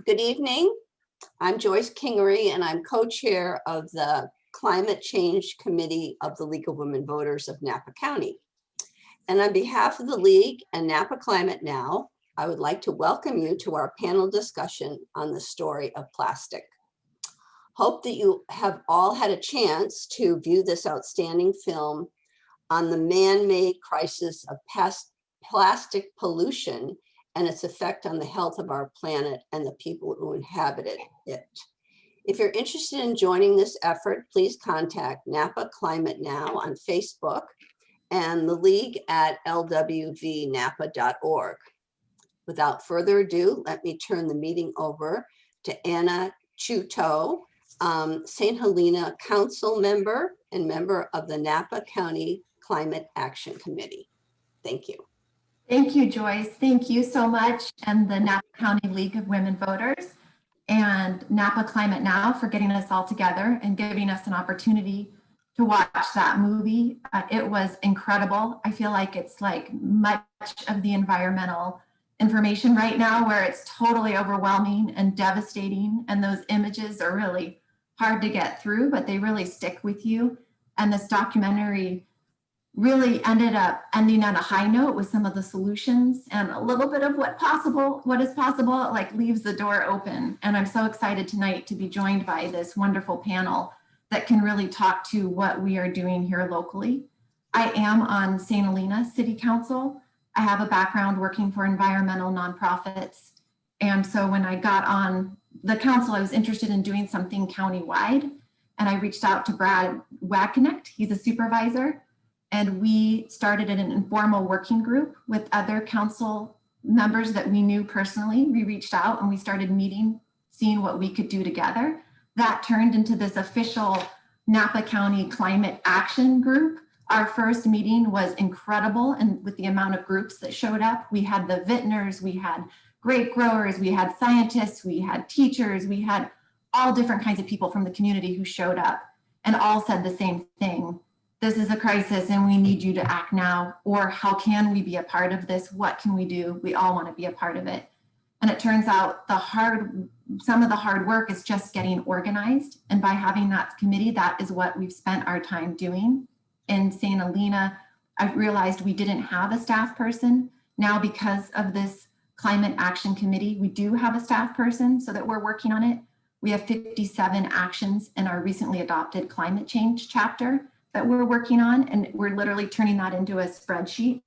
Good evening. I'm Joyce Kingery, and I'm co-chair of the Climate Change Committee of the League of Women Voters of Napa County. And on behalf of the League and Napa Climate Now, I would like to welcome you to our panel discussion on the story of plastic. Hope that you have all had a chance to view this outstanding film on the man-made crisis of plastic pollution and its effect on the health of our planet and the people who inhabited it. If you're interested in joining this effort, please contact Napa Climate Now on Facebook and the League at lwvnapa.org. Without further ado, let me turn the meeting over to Anna Chouteau, St. Helena Council member and member of the Napa County Climate Action Committee. Thank you. Thank you, Joyce. Thank you so much, and the Napa County League of Women Voters and Napa Climate Now for getting us all together and giving us an opportunity to watch that movie. It was incredible. I feel like it's like much of the environmental information right now where it's totally overwhelming and devastating, and those images are really hard to get through, but they really stick with you. And this documentary really ended up ending on a high note with some of the solutions and a little bit of what is possible, like leaves the door open. And I'm so excited tonight to be joined by this wonderful panel that can really talk to what we are doing here locally. I am on St. Helena City Council. I have a background working for environmental nonprofits. And so when I got on the council, I was interested in doing something countywide. And I reached out to Brad Wagconnect, he's a supervisor. And we started an informal working group with other council members that we knew personally. We reached out and we started meeting, seeing what we could do together. That turned into this official Napa County Climate Action Group. Our first meeting was incredible, and with the amount of groups that showed up, we had the vintners, we had grape growers, we had scientists, we had teachers, we had all different kinds of people from the community who showed up and all said the same thing. This is a crisis and we need you to act now, or how can we be a part of this? What can we do? We all want to be a part of it. And it turns out some of the hard work is just getting organized. And by having that committee, that is what we've spent our time doing. In St. Helena, I realized we didn't have a staff person. Now, because of this Climate Action Committee, we do have a staff person so that we're working on it. We have 57 actions in our recently adopted climate change chapter that we're working on, and we're literally turning that into a spreadsheet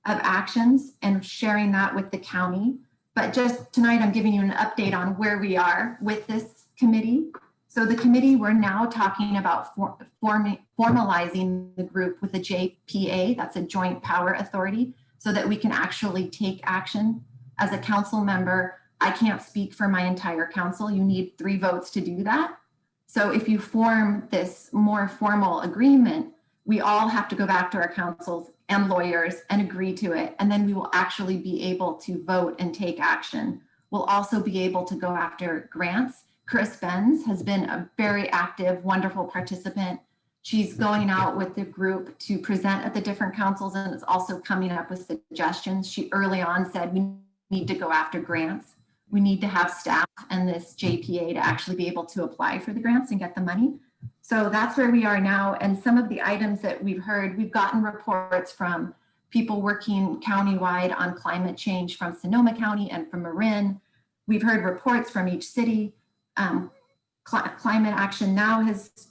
of actions and sharing that with the county. But just tonight, I'm giving you an update on where we are with this committee. So the committee, we're now talking about formalizing the group with a JPA, that's a Joint Power Authority, so that we can actually take action. As a council member, I can't speak for my entire council. You need 3 votes to do that. So if you form this more formal agreement, we all have to go back to our councils and lawyers and agree to it. And then we will actually be able to vote and take action. We'll also be able to go after grants. Chris Benz has been a very active, wonderful participant. She's going out with the group to present at the different councils and is also coming up with suggestions. She early on said we need to go after grants. We need to have staff and this JPA to actually be able to apply for the grants and get the money. So that's where we are now. And some of the items that we've heard, we've gotten reports from people working countywide on climate change from Sonoma County and from Marin. We've heard reports from each city. Climate Action Now has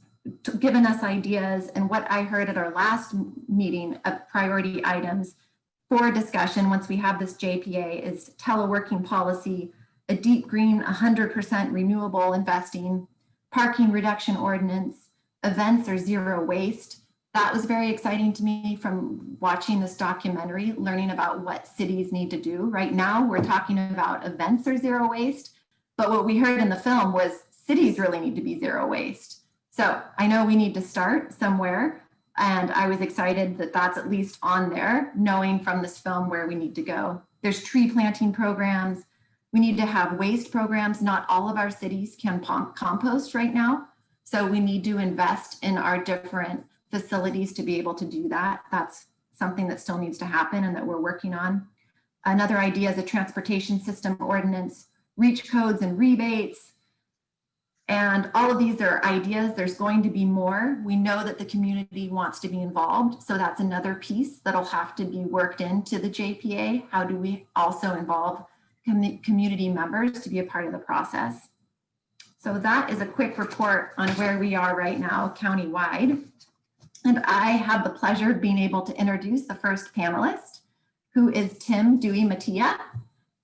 given us ideas. And what I heard at our last meeting of priority items for discussion once we have this JPA is teleworking policy, a deep green 100% renewable investing, parking reduction ordinance, events or zero waste. That was very exciting to me from watching this documentary, learning about what cities need to do. Right now, we're talking about events or zero waste, but what we heard in the film was cities really need to be zero waste. So I know we need to start somewhere, and I was excited that that's at least on there, knowing from this film where we need to go. There's tree planting programs. We need to have waste programs. Not all of our cities can compost right now. So we need to invest in our different facilities to be able to do that. That's something that still needs to happen and that we're working on. Another idea is a transportation system ordinance. reach codes and rebates. And all of these are ideas. There's going to be more. We know that the community wants to be involved. So that's another piece that'll have to be worked into the JPA. How do we also involve community members to be a part of the process? So that is a quick report on where we are right now countywide. And I have the pleasure of being able to introduce the first panelist, who is Tim Dewey-Mattia.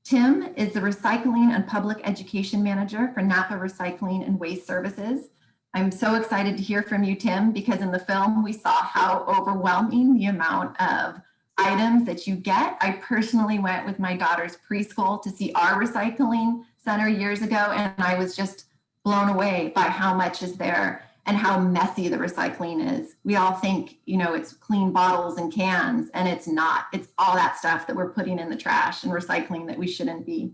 Tim is the Recycling and Public Education Manager for Napa Recycling and Waste Services. I'm so excited to hear from you, Tim, because in the film we saw how overwhelming the amount of items that you get. I personally went with my daughter's preschool to see our recycling center years ago, and I was just blown away by how much is there and how messy the recycling is. We all think, you know, it's clean bottles and cans, and it's not. It's all that stuff that we're putting in the trash and recycling that we shouldn't be.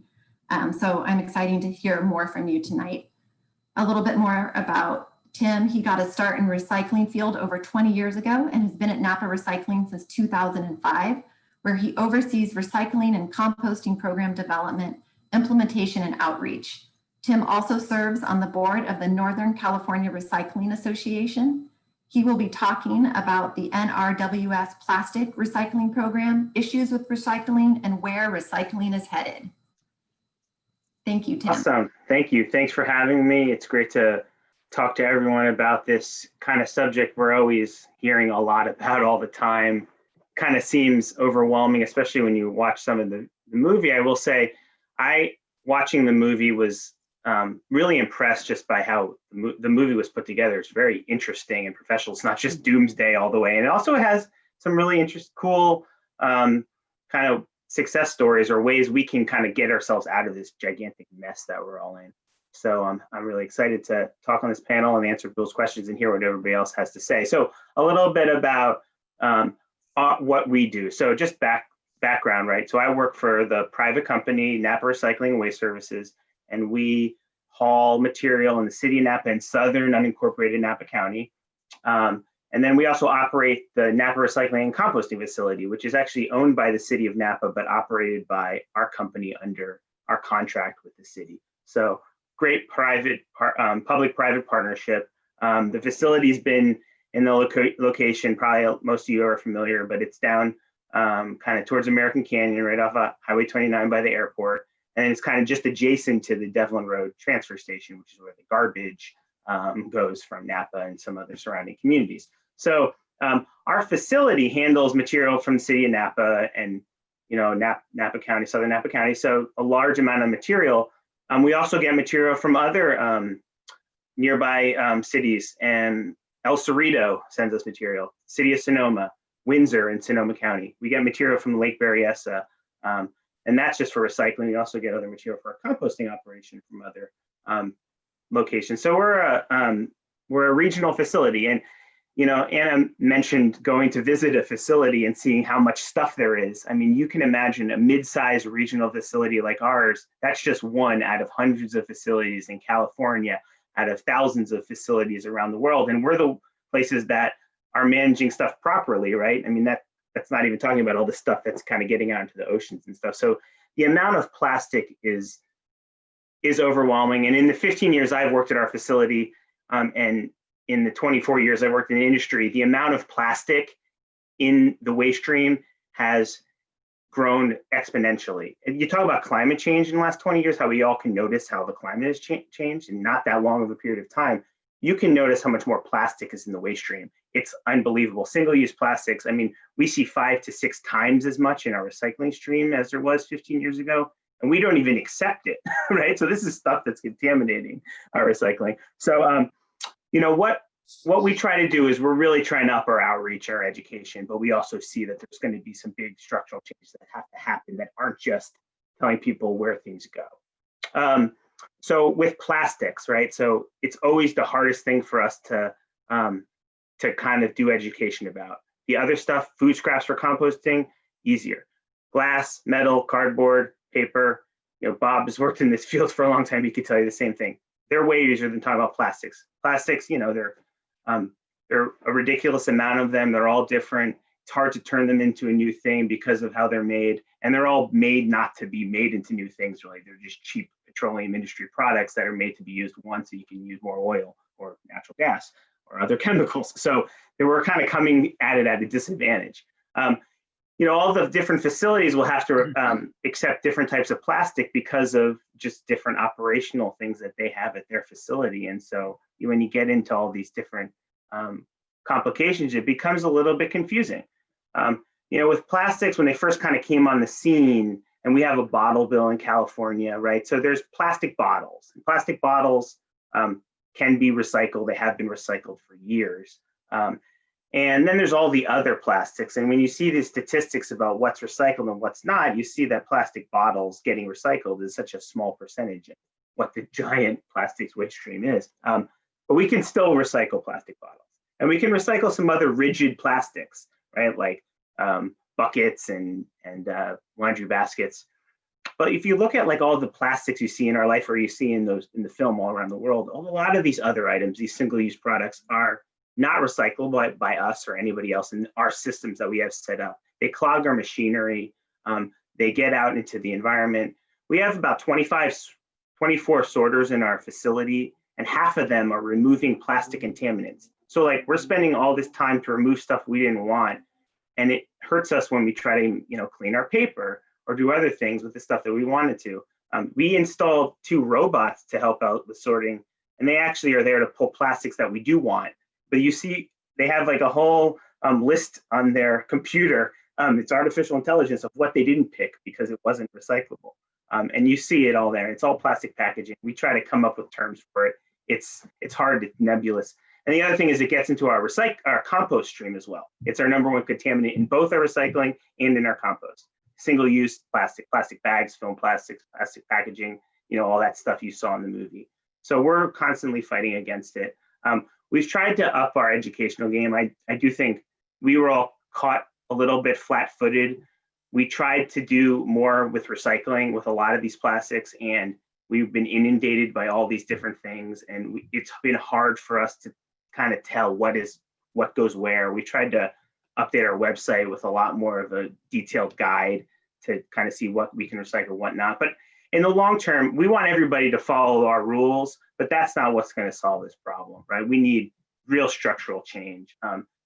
So I'm excited to hear more from you tonight. A little bit more about Tim. He got his start in recycling field over 20 years ago and has been at Napa Recycling since 2005, where he oversees recycling and composting program development, implementation, and outreach. Tim also serves on the board of the Northern California Recycling Association. He will be talking about the NRWS plastic recycling program, issues with recycling, and where recycling is headed. Thank you, Tim. Awesome. Thank you. Thanks for having me. It's great to talk to everyone about this kind of subject we're always hearing a lot about all the time. Kind of seems overwhelming, especially when you watch some of the movie. I will say, watching the movie was really impressed just by how the movie was put together. It's very interesting and professional. It's not just doomsday all the way. And it also has some really cool kind of success stories or ways we can kind of get ourselves out of this gigantic mess that we're all in. So I'm really excited to talk on this panel and answer Bill's questions and hear what everybody else has to say. So a little bit about what we do. So just background, right? So I work for the private company, Napa Recycling and Waste Services, and we haul material in the city of Napa and southern unincorporated Napa County. And then we also operate the Napa Recycling and Composting Facility, which is actually owned by the city of Napa, but operated by our company under our contract with the city. So great public-private partnership. The facility's been in the location, probably most of you are familiar, but it's down kind of towards American Canyon, right off of Highway 29 by the airport. And it's kind of just adjacent to the Devlin Road transfer station, which is where the garbage goes from Napa and some other surrounding communities. So our facility handles material from the city of Napa and, you know, Napa County, southern Napa County. So a large amount of material. We also get material from other nearby cities, and El Cerrito sends us material, city of Sonoma, Windsor in Sonoma County. We get material from Lake Berryessa. And that's just for recycling. We also get other material for our composting operation from other locations. So we're a regional facility, and you know, Anna mentioned going to visit a facility and seeing how much stuff there is. I mean, you can imagine a mid-sized regional facility like ours. That's just one out of hundreds of facilities in California, out of thousands of facilities around the world, and we're the places that are managing stuff properly, right? I mean, that's not even talking about all the stuff that's kind of getting out into the oceans and stuff. So the amount of plastic is overwhelming. And in the 15 years I've worked at our facility, and in the 24 years I worked in the industry, the amount of plastic in the waste stream has grown exponentially. And you talk about climate change in the last 20 years, how we all can notice how the climate has changed in not that long of a period of time. You can notice how much more plastic is in the waste stream. It's unbelievable. Single-use plastics, I mean, we see 5 to 6 times as much in our recycling stream as there was 15 years ago, and we don't even accept it, right? So this is stuff that's contaminating our recycling. So, you know, what we try to do is we're really trying to up our outreach, our education, but we also see that there's going to be some big structural changes that have to happen that aren't just telling people where things go. So with plastics, right? So it's always the hardest thing for us to kind of do education about. The other stuff, food scraps for composting, easier. Glass, metal, cardboard, paper. You know, Bob has worked in this field for a long time. He could tell you the same thing. They're way easier than talking about plastics. Plastics, you know, they're a ridiculous amount of them. They're all different. It's hard to turn them into a new thing because of how they're made. And they're all made not to be made into new things, really. They're just cheap petroleum industry products that are made to be used once so you can use more oil or natural gas or other chemicals. So they were kind of coming at it at a disadvantage. All the different facilities will have to accept different types of plastic because of just different operational things that they have at their facility. And so when you get into all these different complications, it becomes a little bit confusing. With plastics, when they first kind of came on the scene, and we have a bottle bill in California, right? So there's plastic bottles. Plastic bottles can be recycled. They have been recycled for years. And then there's all the other plastics. And when you see the statistics about what's recycled and what's not, you see that plastic bottles getting recycled is such a small percentage of what the giant plastics waste stream is. But we can still recycle plastic bottles. And we can recycle some other rigid plastics, right? Like buckets and laundry baskets. But if you look at like all the plastics you see in our life or you see in the film all around the world, a lot of these other items, these single-use products are not recyclable by us or anybody else in our systems that we have set up. They clog our machinery. They get out into the environment. We have about 24 sorters in our facility, and half of them are removing plastic contaminants. So like we're spending all this time to remove stuff we didn't want, and it hurts us when we try to clean our paper or do other things with the stuff that we wanted to. We installed 2 robots to help out with sorting, and they actually are there to pull plastics that we do want. But you see, they have like a whole list on their computer. It's artificial intelligence of what they didn't pick because it wasn't recyclable. And you see it all there. It's all plastic packaging. We try to come up with terms for it. It's hard, it's nebulous. And the other thing is it gets into our compost stream as well. It's our #1 contaminant in both our recycling and in our compost. Single-use plastic bags, film plastics, plastic packaging, all that stuff you saw in the movie. So we're constantly fighting against it. We've tried to up our educational game. I do think we were all caught a little bit flat-footed. We tried to do more with recycling with a lot of these plastics, and we've been inundated by all these different things, and it's been hard for us to kind of tell what goes where. We tried to update our website with a lot more of a detailed guide to kind of see what we can recycle, what not. But in the long term, we want everybody to follow our rules, but that's not what's going to solve this problem, right? We need real structural change.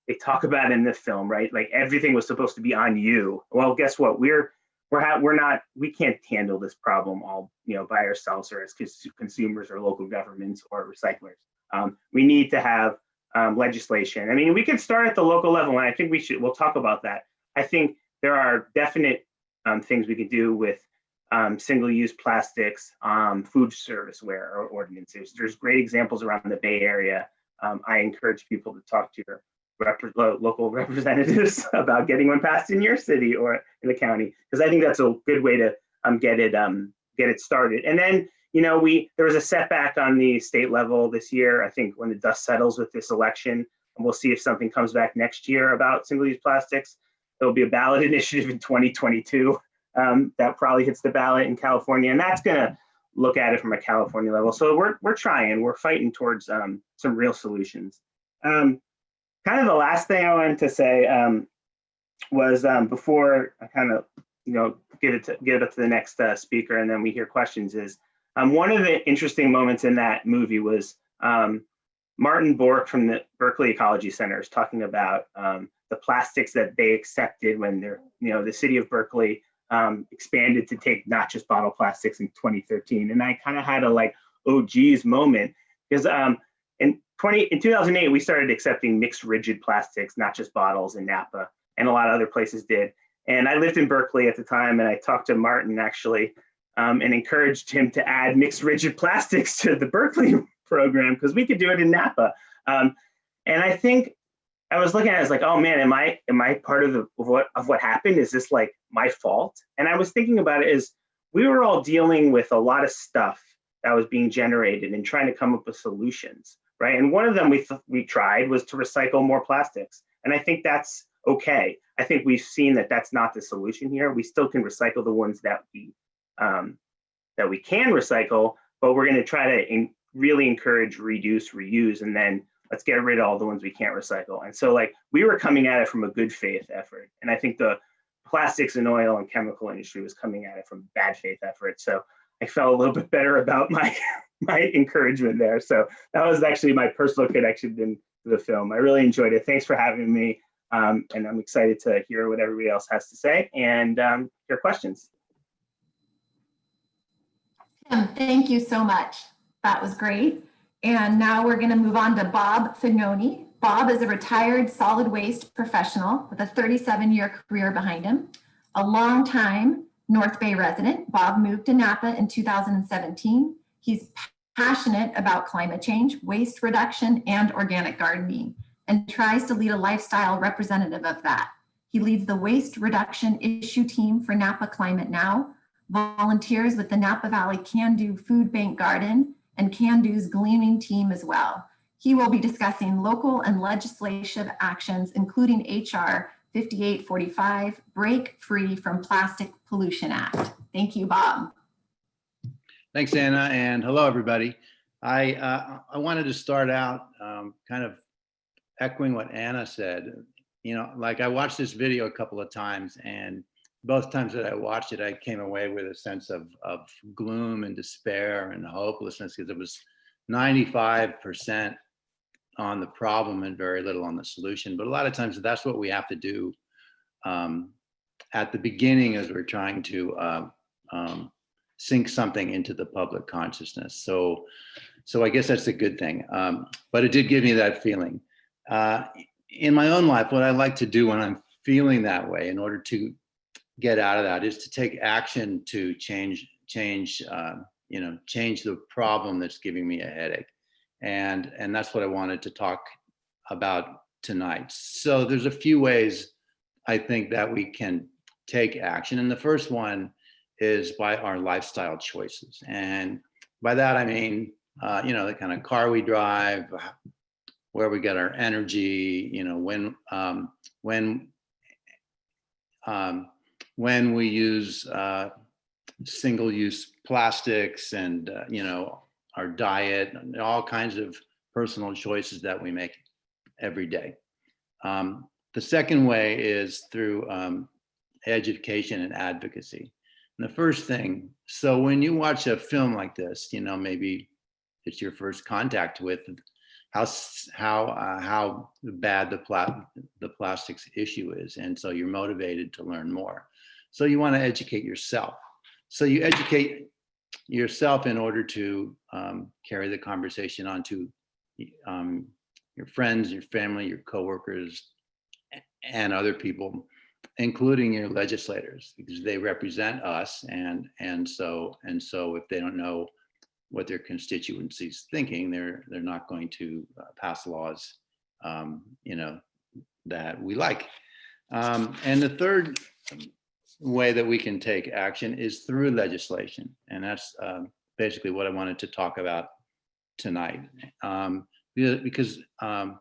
They talk about in the film, right? Like everything was supposed to be on you. Well, guess what? We can't handle this problem all, by ourselves or as consumers or local governments or recyclers. We need to have legislation. I mean, we can start at the local level, and I think we'll talk about that. I think there are definite things we could do with single-use plastics, food serviceware or ordinances. There's great examples around the Bay Area. I encourage people to talk to your local representatives about getting one passed in your city or in the county, because I think that's a good way to get it started. And then, there was a setback on the state level this year. I think when the dust settles with this election, and we'll see if something comes back next year about single-use plastics. There'll be a ballot initiative in 2022 that probably hits the ballot in California, and that's going to look at it from a California level. So we're fighting towards some real solutions. Kind of the last thing I wanted to say was before I kind of give it to the next speaker, and then we hear questions. Is one of the interesting moments in that movie was Martin Bork from the Berkeley Ecology Center is talking about the plastics that they accepted when the city of Berkeley expanded to take not just bottle plastics in 2013. And I kind of had a oh geez moment, because in 2008, we started accepting mixed rigid plastics, not just bottles in Napa, and a lot of other places did. And I lived in Berkeley at the time, and I talked to Martin actually and encouraged him to add mixed rigid plastics to the Berkeley program because we could do it in Napa. And I think I was looking at it as oh man, am I part of what happened? Is this my fault? And I was thinking about it as we were all dealing with a lot of stuff that was being generated and trying to come up with solutions, right? And one of them we tried was to recycle more plastics. And I think that's okay. I think we've seen that that's not the solution here. We still can recycle the ones that we can recycle, but we're going to try to really encourage reduce, reuse, and then let's get rid of all the ones we can't recycle. And so we were coming at it from a good faith effort. And I think the plastics and oil and chemical industry was coming at it from bad faith efforts. So I felt a little bit better about my encouragement there. So that was actually my personal connection to the film. I really enjoyed it. Thanks for having me. And I'm excited to hear what everybody else has to say and your questions. Tim, thank you so much. That was great. And now we're going to move on to Bob Figoni. Bob is a retired solid waste professional with a 37-year career behind him. A longtime North Bay resident, Bob moved to Napa in 2017. He's passionate about climate change, waste reduction, and organic gardening, and tries to lead a lifestyle representative of that. He leads the waste reduction issue team for Napa Climate Now, volunteers with the Napa Valley Can Do Food Bank Garden, and Can Do's Gleaming team as well. He will be discussing local and legislative actions, including HR 5845, Break Free from Plastic Pollution Act. Thank you, Bob. Thanks, Anna, and hello, everybody. I wanted to start out kind of echoing what Anna said. You know, like I watched this video a couple of times, and both times that I watched it, I came away with a sense of gloom and despair and hopelessness, because it was 95% on the problem and very little on the solution. But a lot of times that's what we have to do at the beginning as we're trying to sink something into the public consciousness. So I guess that's a good thing. But it did give me that feeling. In my own life, what I like to do when I'm feeling that way, in order to get out of that, is to take action to change the problem that's giving me a headache. And that's what I wanted to talk about tonight. So there's a few ways I think that we can take action. And the first one is by our lifestyle choices. And by that, I mean, the kind of car we drive, where we get our energy, when we use single-use plastics, and our diet, and all kinds of personal choices that we make every day. The second way is through education and advocacy. And the first thing, so when you watch a film like this, maybe it's your first contact with how bad the plastics issue is, and so you're motivated to learn more. So you want to educate yourself. So you educate yourself in order to carry the conversation on to your friends, your family, your coworkers, and other people, including your legislators, because they represent us. And so if they don't know what their constituency's thinking, they're not going to pass laws, that we like. And the third way that we can take action is through legislation. And that's basically what I wanted to talk about tonight. Because the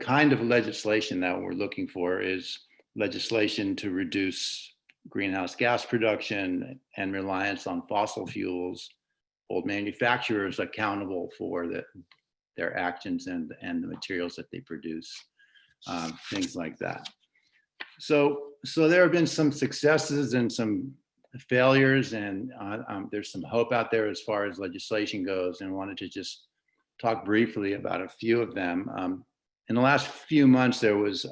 kind of legislation that we're looking for is legislation to reduce greenhouse gas production and reliance on fossil fuels, hold manufacturers accountable for their actions and the materials that they produce, things like that. So there have been some successes and some failures, and there's some hope out there as far as legislation goes, and I wanted to just talk briefly about a few of them. In the last few months, there was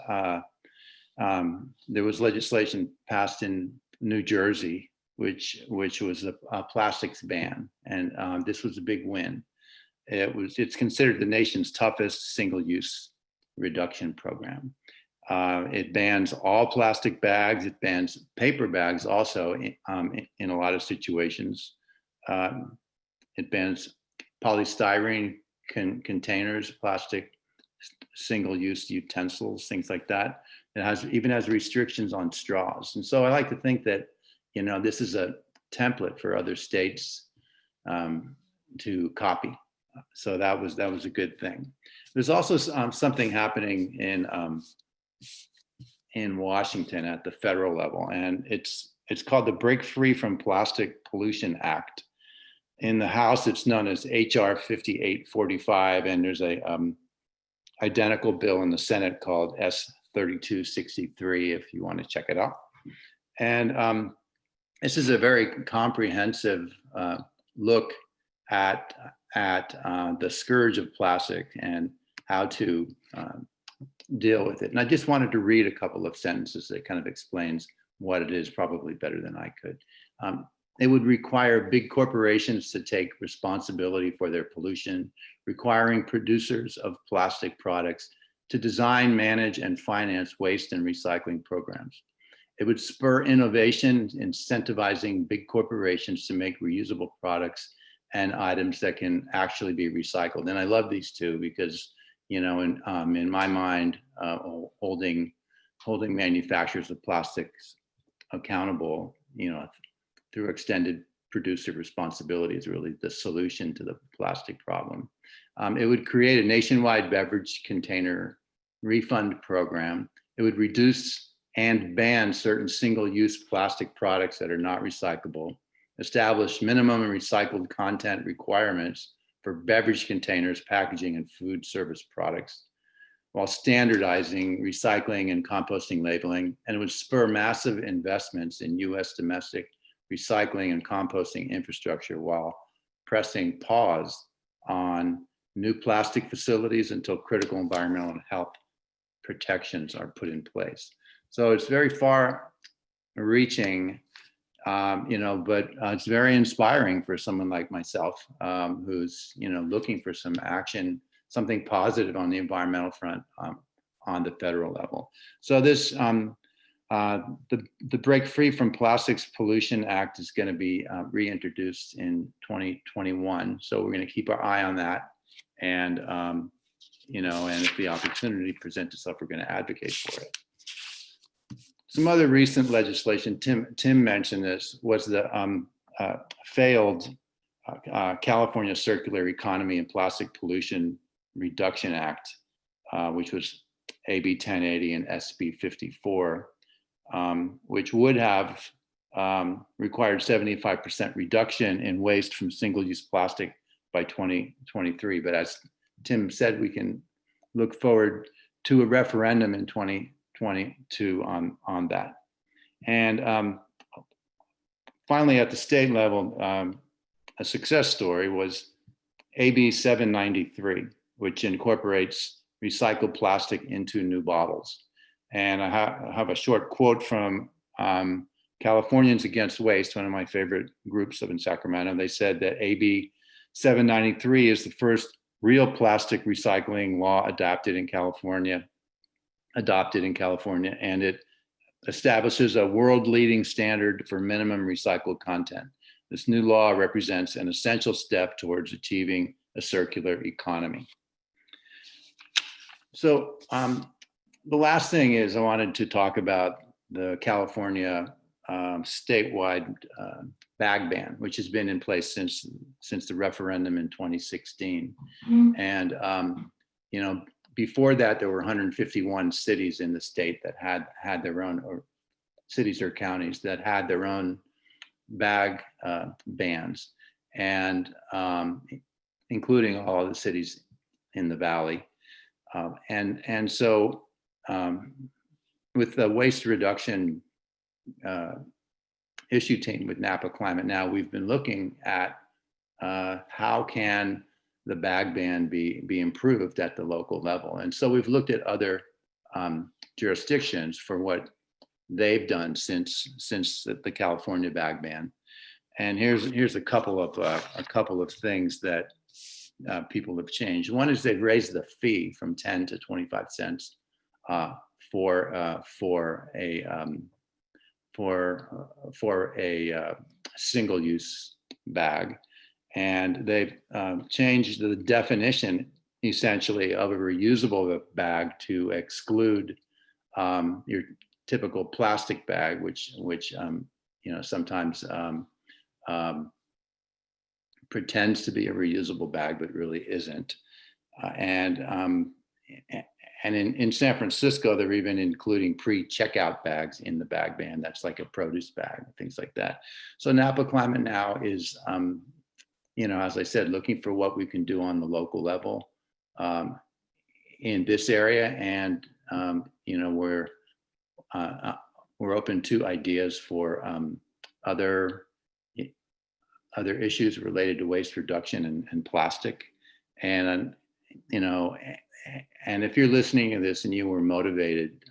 legislation passed in New Jersey, which was a plastics ban, and this was a big win. It's considered the nation's toughest single-use reduction program. It bans all plastic bags. It bans paper bags also in a lot of situations. It bans polystyrene containers, plastic single-use utensils, things like that. It even has restrictions on straws. And so I like to think that, this is a template for other states to copy. So that was a good thing. There's also something happening in Washington at the federal level, and it's called the Break Free from Plastic Pollution Act. In the House, it's known as HR 5845, and there's a identical bill in the Senate called S3263, if you want to check it out. And this is a very comprehensive look at the scourge of plastic and how to deal with it. And I just wanted to read a couple of sentences that kind of explains what it is, probably better than I could. It would require big corporations to take responsibility for their pollution, requiring producers of plastic products to design, manage, and finance waste and recycling programs. It would spur innovation, incentivizing big corporations to make reusable products and items that can actually be recycled. And I love these two because, you know, in my mind, holding manufacturers of plastics accountable, you know, through extended producer responsibility is really the solution to the plastic problem. It would create a nationwide beverage container refund program. It would reduce and ban certain single-use plastic products that are not recyclable, establish minimum and recycled content requirements for beverage containers, packaging, and food service products, while standardizing recycling and composting labeling. And it would spur massive investments in US domestic recycling and composting infrastructure while pressing pause on new plastic facilities until critical environmental and health protections are put in place. So it's very far reaching, you know, but it's very inspiring for someone like myself who's, you know, looking for some action, something positive on the environmental front on the federal level. So this, the Break Free from Plastics Pollution Act is going to be reintroduced in 2021. So we're going to keep our eye on that. And, you know, and if the opportunity presents itself, we're going to advocate for it. Some other recent legislation, Tim mentioned this, was the failed California Circular Economy and Plastic Pollution Reduction Act, which was AB 1080 and SB 54, which would have required 75% reduction in waste from single-use plastic by 2023. But as Tim said, we can look forward to a referendum in 2022 on that. And finally, at the state level, a success story was AB 793, which incorporates recycled plastic into new bottles. And I have a short quote from Californians Against Waste, one of my favorite groups up in Sacramento. They said that AB 793 is the first real plastic recycling law adopted in California, and it establishes a world-leading standard for minimum recycled content. This new law represents an essential step towards achieving a circular economy. So the last thing is I wanted to talk about the California statewide bag ban, which has been in place since the referendum in 2016. And you know, before that, there were 151 cities in the state that had their own, or cities or counties that had their own bag bans, and including all of the cities in the valley. And so with the waste reduction issue team with Napa Climate Now, we've been looking at how can the bag ban be improved at the local level. And so we've looked at other jurisdictions for what they've done since the California bag ban. And here's a couple of things that people have changed. One is they've raised the fee from 10 to 25 cents for a single-use bag, and they've changed the definition essentially of a reusable bag to exclude your typical plastic bag, which you know, sometimes pretends to be a reusable bag but really isn't. And in San Francisco, they're even including pre-checkout bags in the bag ban. That's like a produce bag, things like that. So Napa Climate Now is, you know, as I said, looking for what we can do on the local level. in this area, and you know, we're open to ideas for other issues related to waste reduction and plastic. And you know, and if you're listening to this and you were motivated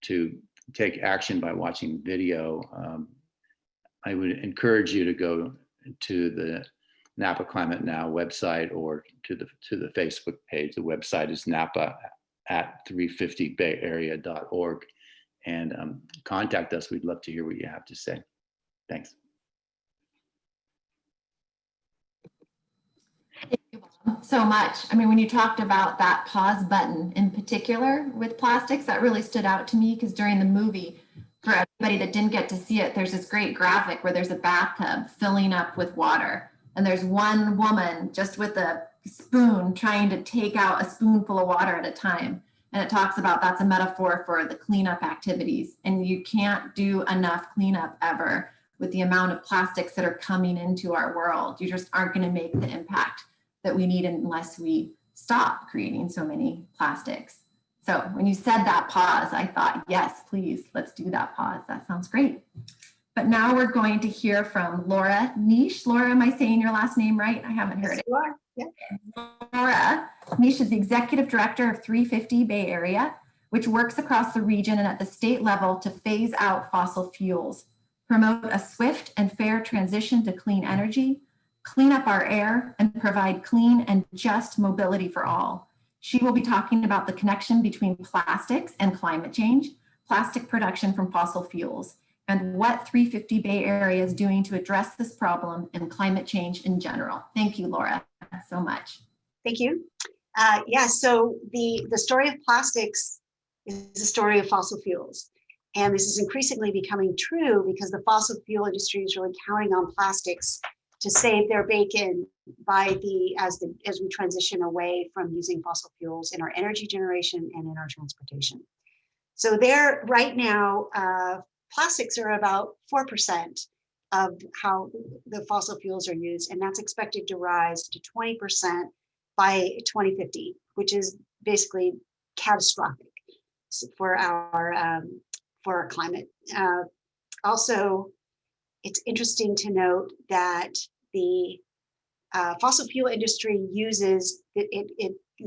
to take action by watching video, I would encourage you to go to the Napa Climate Now website or to the Facebook page. The website is Napa at 350bayarea.org, and contact us. We'd love to hear what you have to say. Thanks. Thank you so much. I mean, when you talked about that pause button in particular with plastics, that really stood out to me, because during the movie, for everybody that didn't get to see it, there's this great graphic where there's a bathtub filling up with water, and there's one woman just with a spoon trying to take out a spoonful of water at a time. And it talks about that's a metaphor for the cleanup activities. And you can't do enough cleanup ever with the amount of plastics that are coming into our world. You just aren't going to make the impact that we need unless we stop creating so many plastics. So when you said that pause, I thought, yes, please, let's do that pause. That sounds great. But now we're going to hear from Laura Niche. Laura, am I saying your last name right? I haven't heard it. You are. Yeah. Laura Niche is the Executive Director of 350 Bay Area, which works across the region and at the state level to phase out fossil fuels, promote a swift and fair transition to clean energy, clean up our air, and provide clean and just mobility for all. She will be talking about the connection between plastics and climate change, plastic production from fossil fuels, and what 350 Bay Area is doing to address this problem and climate change in general. Thank you, Laura, so much. Thank you. Yeah, so the story of plastics is the story of fossil fuels. And this is increasingly becoming true because the fossil fuel industry is really counting on plastics to save their bacon as we transition away from using fossil fuels in our energy generation and in our transportation. So there right now, plastics are about 4% of how the fossil fuels are used, and that's expected to rise to 20% by 2050, which is basically catastrophic for our climate. Also, it's interesting to note that the fossil fuel industry uses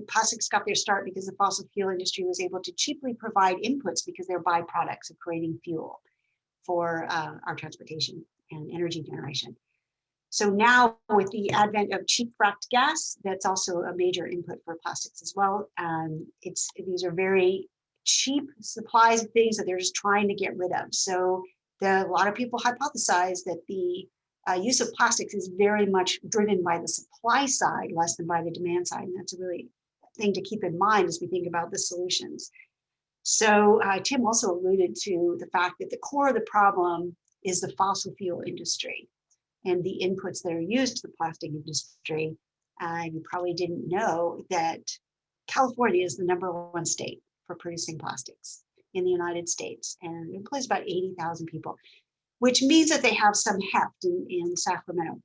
plastics got their start because the fossil fuel industry was able to cheaply provide inputs because they're byproducts of creating fuel for our transportation and energy generation. So now with the advent of cheap fracked gas, that's also a major input for plastics as well. These are very cheap supplies of things that they're just trying to get rid of. So a lot of people hypothesize that the use of plastics is very much driven by the supply side, less than by the demand side. And that's a really thing to keep in mind as we think about the solutions. So Tim also alluded to the fact that the core of the problem is the fossil fuel industry and the inputs that are used to the plastic industry. You probably didn't know that California is the #1 state for producing plastics in the United States, and it employs about 80,000 people, which means that they have some heft in Sacramento.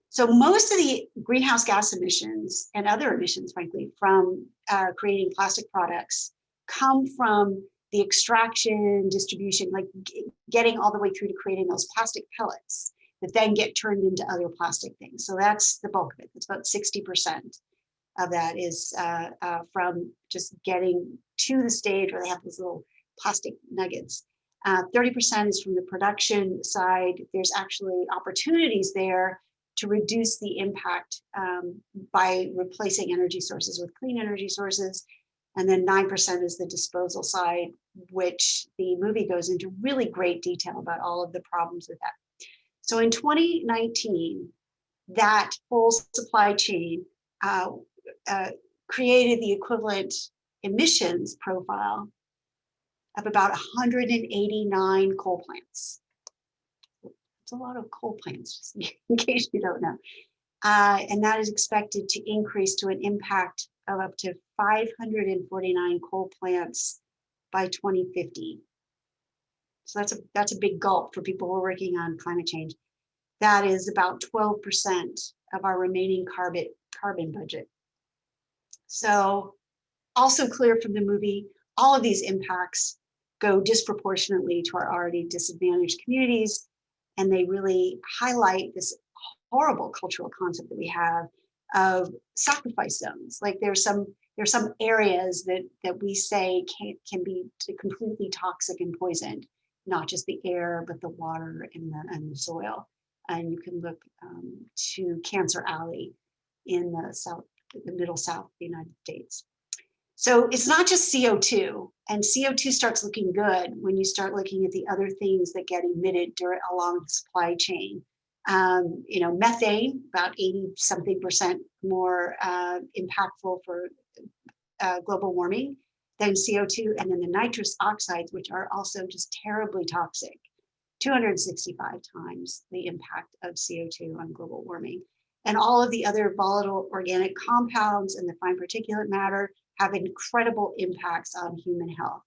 So most of the greenhouse gas emissions and other emissions, frankly, from creating plastic products come from the extraction, distribution, like getting all the way through to creating those plastic pellets that then get turned into other plastic things. So that's the bulk of it. It's about 60% of that is from just getting to the stage where they have these little plastic nuggets. 30% is from the production side. There's actually opportunities there to reduce the impact by replacing energy sources with clean energy sources. And then 9% is the disposal side, which the movie goes into really great detail about all of the problems with that. So in 2019, that whole supply chain created the equivalent emissions profile of about 189 coal plants. It's a lot of coal plants, just in case you don't know. And that is expected to increase to an impact of up to 549 coal plants by 2050. So that's a big gulp for people who are working on climate change. That is about 12% of our remaining carbon budget. So also clear from the movie, all of these impacts go disproportionately to our already disadvantaged communities, and they really highlight this horrible cultural concept that we have of sacrifice zones. Like there's some areas that we say can be completely toxic and poisoned, not just the air, but the water and the soil. And you can look to Cancer Alley in the middle south of the United States. So it's not just CO2, and CO2 starts looking good when you start looking at the other things that get emitted along the supply chain. Methane, about 80-something% more impactful for global warming than CO2, and then the nitrous oxides, which are also just terribly toxic, 265 times the impact of CO2 on global warming. And all of the other volatile organic compounds and the fine particulate matter have incredible impacts on human health.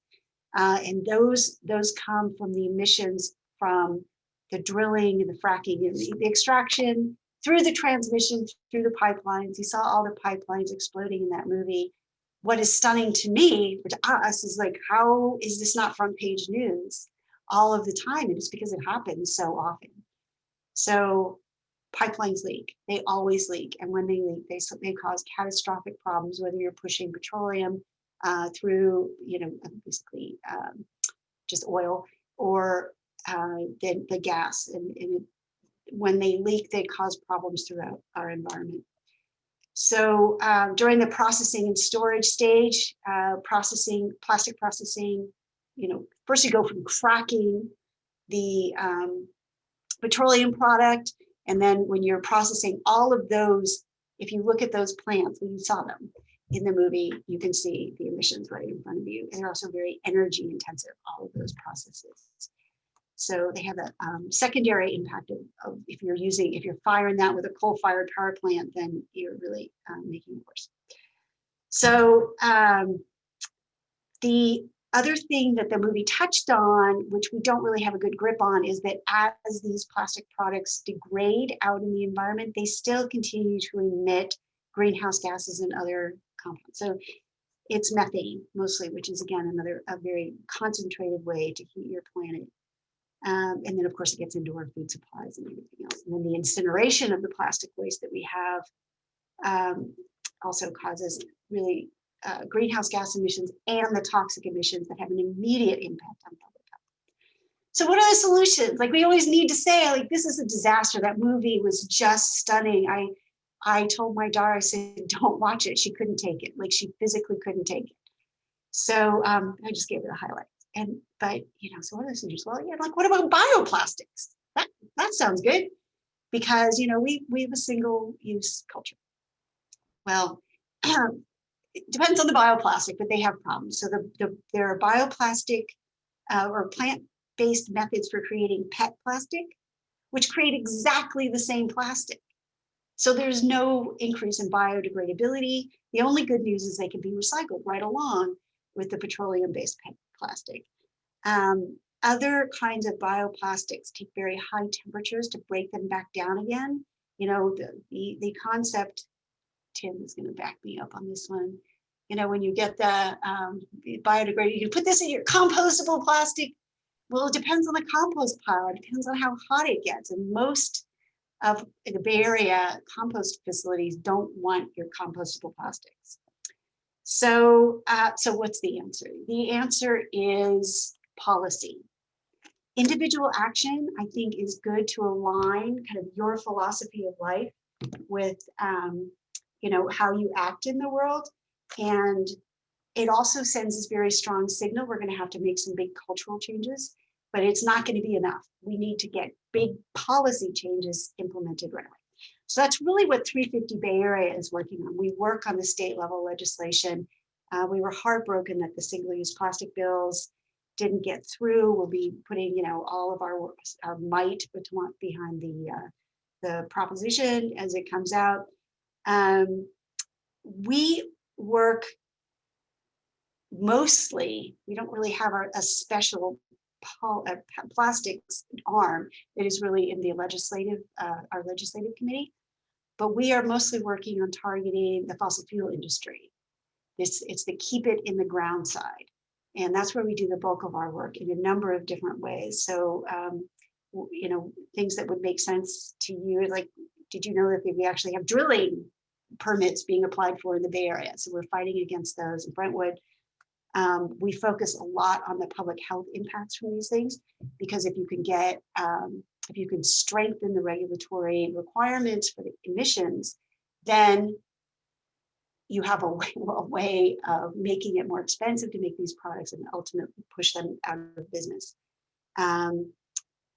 And those come from the emissions from the drilling and the fracking and the extraction through the transmission, through the pipelines. You saw all the pipelines exploding in that movie. What is stunning to me, or to us, is like, how is this not front page news all of the time? And it's because it happens so often. So pipelines leak, they always leak. And when they leak, they cause catastrophic problems, whether you're pushing petroleum through, basically just oil, or the gas. And when they leak, they cause problems throughout our environment. So during the processing and storage stage, plastic processing, first you go from cracking the petroleum product, and then when you're processing all of those, if you look at those plants, when you saw them in the movie, you can see the emissions right in front of you. And they're also very energy intensive, all of those processes. So they have a secondary impact of if you're firing that with a coal-fired power plant, then you're really making it worse. So the other thing that the movie touched on, which we don't really have a good grip on, is that as these plastic products degrade out in the environment, they still continue to emit greenhouse gases and other compounds. So it's methane mostly, which is again a very concentrated way to heat your planet. And then of course it gets into our food supplies and everything else. And then the incineration of the plastic waste that we have also causes really greenhouse gas emissions and the toxic emissions that have an immediate impact on public health. So what are the solutions? Like, we always need to say, like, this is a disaster. That movie was just stunning. I told my daughter, I said, don't watch it. She couldn't take it. Like, she physically couldn't take it. So I just gave her the highlights. But so what are the solutions? Well, like, what about bioplastics? That sounds good, because we have a single-use culture. Well, it depends on the bioplastic, but they have problems. So there are bioplastic or plant-based methods for creating PET plastic, which create exactly the same plastic. So there's no increase in biodegradability. The only good news is they can be recycled right along with the petroleum-based PET plastic. Other kinds of bioplastics take very high temperatures to break them back down again. The concept, Tim is going to back me up on this one. When you get the biodegradable, you can put this in your compostable plastic. Well, it depends on the compost pile. It depends on how hot it gets. And most of the Bay Area compost facilities don't want your compostable plastics. So what's the answer? The answer is policy. Individual action, I think, is good to align kind of your philosophy of life with how you act in the world. And it also sends this very strong signal. We're going to have to make some big cultural changes, but it's not going to be enough. We need to get big policy changes implemented right away. So that's really what 350 Bay Area is working on. We work on the state level legislation. We were heartbroken that the single-use plastic bills didn't get through. We'll be putting all of our might behind the proposition as it comes out. We work mostly, we don't really have a special plastics arm that is really in the our legislative committee, but we are mostly working on targeting the fossil fuel industry. It's the keep it in the ground side. And that's where we do the bulk of our work in a number of different ways. So, you know, things that would make sense to you, like, did you know that we actually have drilling permits being applied for in the Bay Area? So we're fighting against those in Brentwood. We focus a lot on the public health impacts from these things, because if you can get, if you can strengthen the regulatory requirements for the emissions, then you have a way of making it more expensive to make these products and ultimately push them out of business.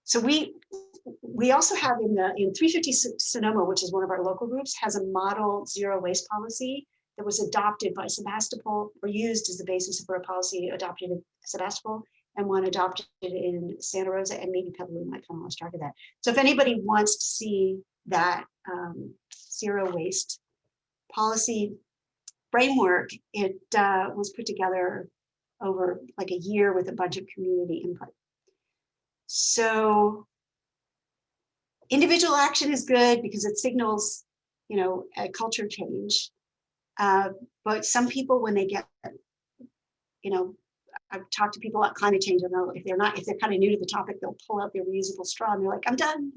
So we also have in 350 Sonoma, which is one of our local groups, has a model zero waste policy that was adopted by Sebastopol, or used as the basis for a policy adopted in Sebastopol, and one adopted in Santa Rosa, and maybe Petaluma might come lost track of that. So if anybody wants to see that zero waste policy framework, it was put together over like a year with a bunch of community input. So individual action is good because it signals, you know, a culture change. But some people, when they get, you know, I've talked to people about climate change, and if they're kind of new to the topic, they'll pull out their reusable straw and they're like, I'm done.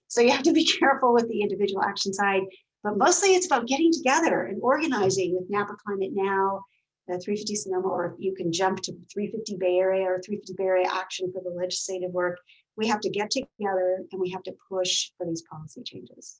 So you have to be careful with the individual action side, but mostly it's about getting together and organizing with Napa Climate Now, 350 Sonoma, or you can jump to 350 Bay Area or 350 Bay Area Action for the legislative work. We have to get together and we have to push for these policy changes.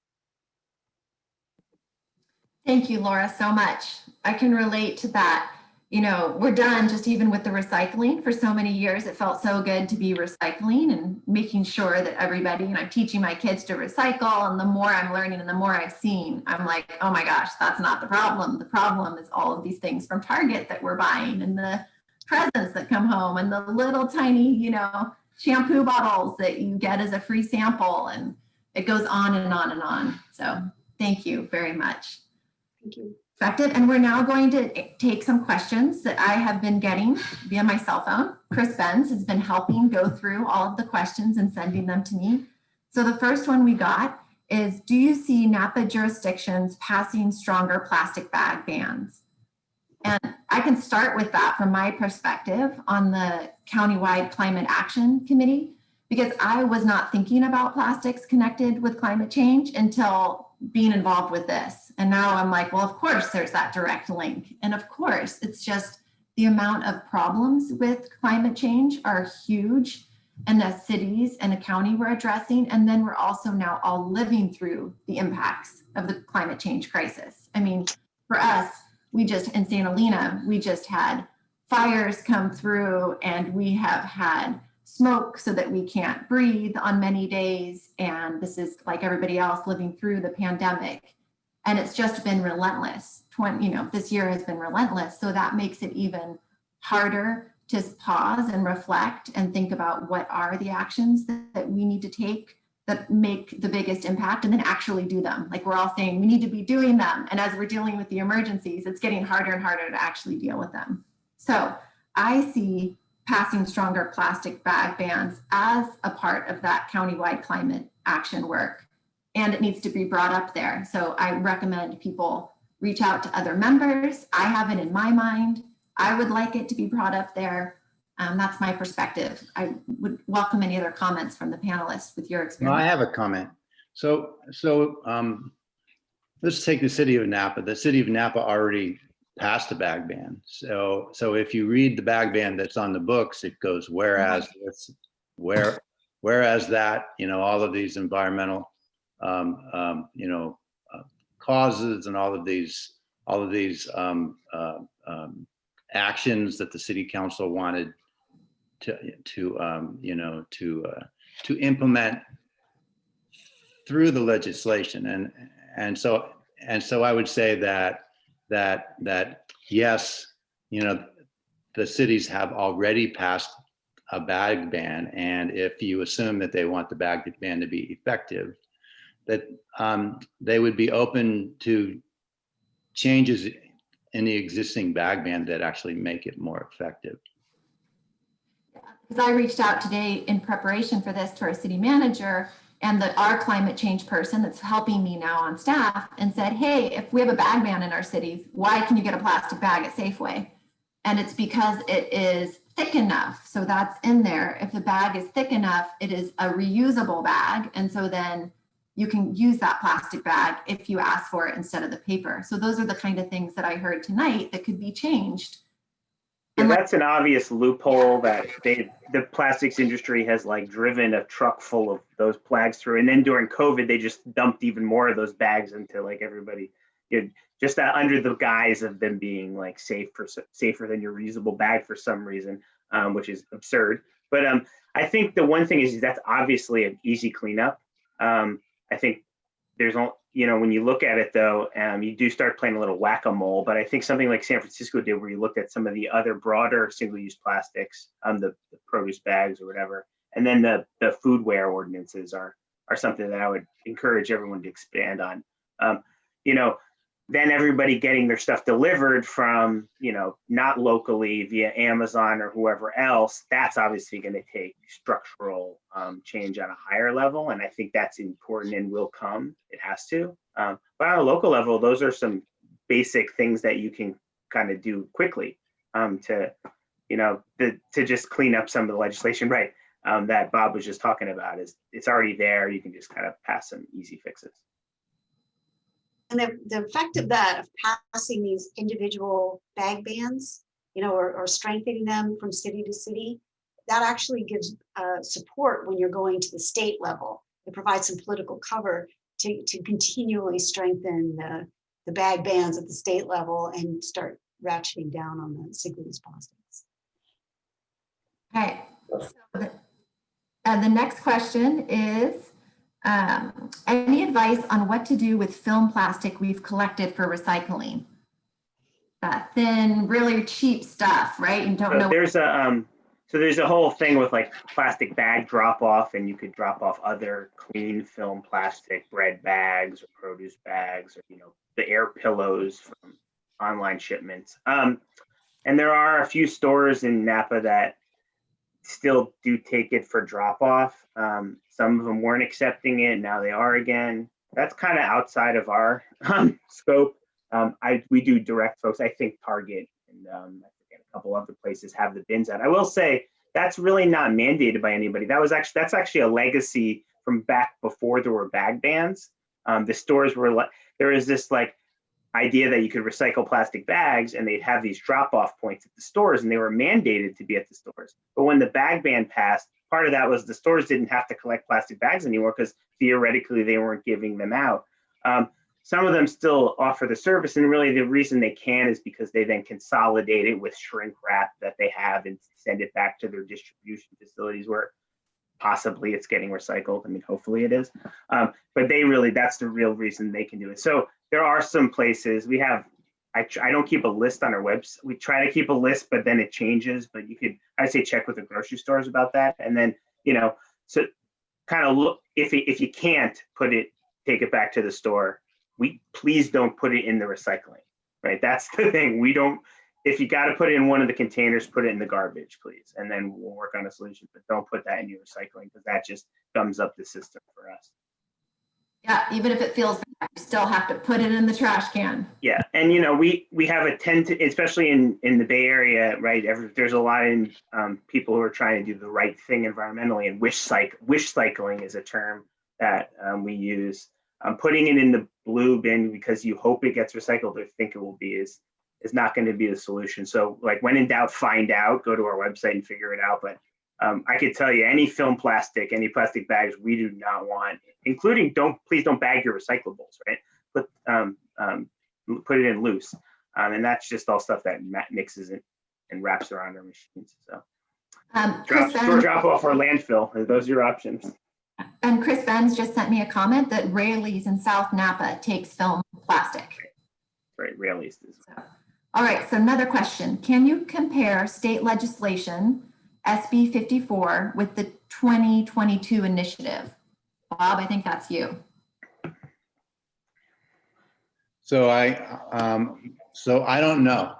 Thank you, Laura, so much. I can relate to that. You know, we're done just even with the recycling. For so many years, it felt so good to be recycling and making sure that everybody, and I'm teaching my kids to recycle, and the more I'm learning and the more I've seen, I'm like, oh my gosh, that's not the problem. The problem is all of these things from Target that we're buying, and the presents that come home, and the little tiny, you know, shampoo bottles that you get as a free sample, and it goes on and on and on. So thank you very much. Thank you. And we're now going to take some questions that I have been getting via my cell phone. Chris Benz has been helping go through all of the questions and sending them to me. So the first one we got is, do you see Napa jurisdictions passing stronger plastic bag bans? And I can start with that from my perspective on the countywide climate action committee, because I was not thinking about plastics connected with climate change until being involved with this. And now I'm like, well, of course there's that direct link. And of course, it's just the amount of problems with climate change are huge, and the cities and the county we're addressing. And then we're also now all living through the impacts of the climate change crisis. I mean, for us, we just, in St. Helena, we just had fires come through, and we have had smoke so that we can't breathe on many days. And this is like everybody else living through the pandemic. And it's just been relentless. This year has been relentless. So that makes it even harder to pause and reflect and think about what are the actions that we need to take that make the biggest impact, and then actually do them. Like we're all saying, we need to be doing them. And as we're dealing with the emergencies, it's getting harder and harder to actually deal with them. So I see passing stronger plastic bag bans as a part of that countywide climate action work. And it needs to be brought up there. So I recommend people reach out to other members. I have it in my mind. I would like it to be brought up there. That's my perspective. I would welcome any other comments from the panelists with your experience. No, I have a comment. So let's take the city of Napa. The city of Napa already passed a bag ban. So if you read the bag ban that's on the books, it goes whereas that, you know, all of these environmental causes and all of these actions that the city council wanted to implement through the legislation, and so I would say that yes, you know, the cities have already passed a bag ban, and if you assume that they want the bag ban to be effective, that they would be open to changes in the existing bag ban that actually make it more effective. Because I reached out today in preparation for this to our city manager, and our climate change person that's helping me now on staff and said, hey, if we have a bag ban in our cities, why can you get a plastic bag at Safeway? And it's because it is thick enough. So that's in there. If the bag is thick enough, it is a reusable bag. And so then you can use that plastic bag if you ask for it instead of the paper. So those are the kind of things that I heard tonight that could be changed. Yeah, that's an obvious loophole that the plastics industry has like driven a truck full of those bags through. And then during COVID, they just dumped even more of those bags into like everybody, just under the guise of them being like safer than your reusable bag for some reason, which is absurd. But I think the one thing is that's obviously an easy cleanup. I think there's, when you look at it though, you do start playing a little whack-a-mole, but I think something like San Francisco did where you looked at some of the other broader single-use plastics, the produce bags or whatever, and then the foodware ordinances are something that I would encourage everyone to expand on. Then everybody getting their stuff delivered from, not locally via Amazon or whoever else, that's obviously going to take structural change on a higher level. And I think that's important and will come. It has to. But on a local level, those are some basic things that you can kind of do quickly to just clean up some of the legislation, right? That Bob was just talking about it's already there. You can just kind of pass some easy fixes. And the effect of that, of passing these individual bag bans, or strengthening them from city to city, that actually gives support when you're going to the state level. It provides some political cover to continually strengthen the bag bans at the state level and start ratcheting down on the single-use plastics. Okay, so the next question is, any advice on what to do with film plastic we've collected for recycling? Thin, really cheap stuff, right? You don't know. There's a whole thing with like plastic bag drop off, and you could drop off other clean film plastic bread bags or produce bags, or the air pillows from online shipments. And there are a few stores in Napa that still do take it for drop off. Some of them weren't accepting it, now they are again. That's kind of outside of our scope. We do direct folks. I think Target and I forget a couple other places have the bins out. I will say that's really not mandated by anybody. That's actually a legacy from back before there were bag bans. The stores were like, there is this like idea that you could recycle plastic bags, and they'd have these drop-off points at the stores, and they were mandated to be at the stores. But when the bag ban passed, part of that was the stores didn't have to collect plastic bags anymore because theoretically they weren't giving them out. Some of them still offer the service, and really the reason they can is because they then consolidate it with shrink wrap that they have and send it back to their distribution facilities where possibly it's getting recycled. I mean, hopefully it is. But that's the real reason they can do it. So there are some places I don't keep a list on our website. We try to keep a list, but then it changes. But I'd say check with the grocery stores about that. And then, so kind of look, if you can't take it back to the store, please don't put it in the recycling, right? That's the thing. If you got to put it in one of the containers, put it in the garbage, please. And then we'll work on a solution, but don't put that in your recycling because that just gums up the system for us. Yeah, even if it feels bad, you still have to put it in the trash can. Yeah, and we have especially in the Bay Area, right? There's a lot of people who are trying to do the right thing environmentally, and wish cycling is a term that we use. Putting it in the blue bin because you hope it gets recycled or think it will be is not going to be the solution. So like when in doubt, find out, go to our website and figure it out. But I could tell you any film plastic, any plastic bags we do not want, including please don't bag your recyclables, right? Put it in loose. And that's just all stuff that mixes it and wraps around our machines. So drop off our landfill. Those are your options. And Chris Benz just sent me a comment that Rayleigh's in South Napa takes film plastic. Right, Rayleigh's. All right, so another question. Can you compare state legislation, SB 54, with the 2022 initiative? Bob, I think that's you. So I don't know.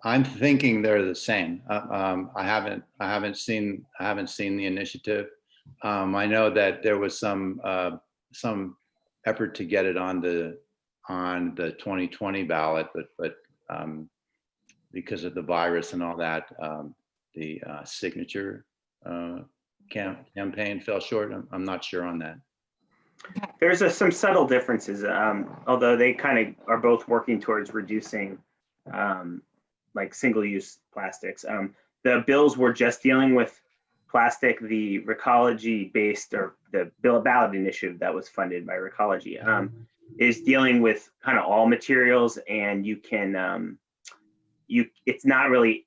I'm thinking they're the same. I haven't seen the initiative. I know that there was some effort to get it on the 2020 ballot, but because of the virus and all that, the signature campaign fell short. I'm not sure on that. There's some subtle differences, although they kind of are both working towards reducing like single-use plastics. The bills were just dealing with plastic. The Recology-based, or the ballot initiative that was funded by Recology, is dealing with kind of all materials, and you can it's not really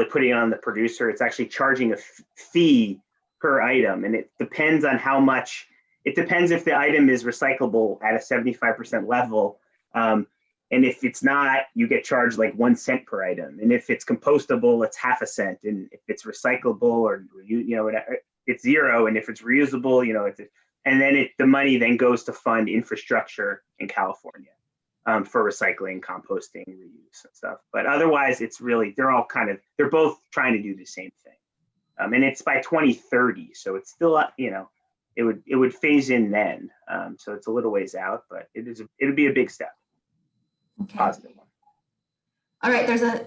putting it on the producer. It's actually charging a fee per item, and it depends on how much. It depends if the item is recyclable at a 75% level. And if it's not, you get charged like 1 cent per item. And if it's compostable, it's half a cent. And if it's recyclable or, it's zero. And if it's reusable, and then the money then goes to fund infrastructure in California for recycling, composting, reuse and stuff. But otherwise, it's really, they're both trying to do the same thing. And it's by 2030. So it's still, it would phase in then. So it's a little ways out, but it would be a big step. Okay. Positive one. All right, there's a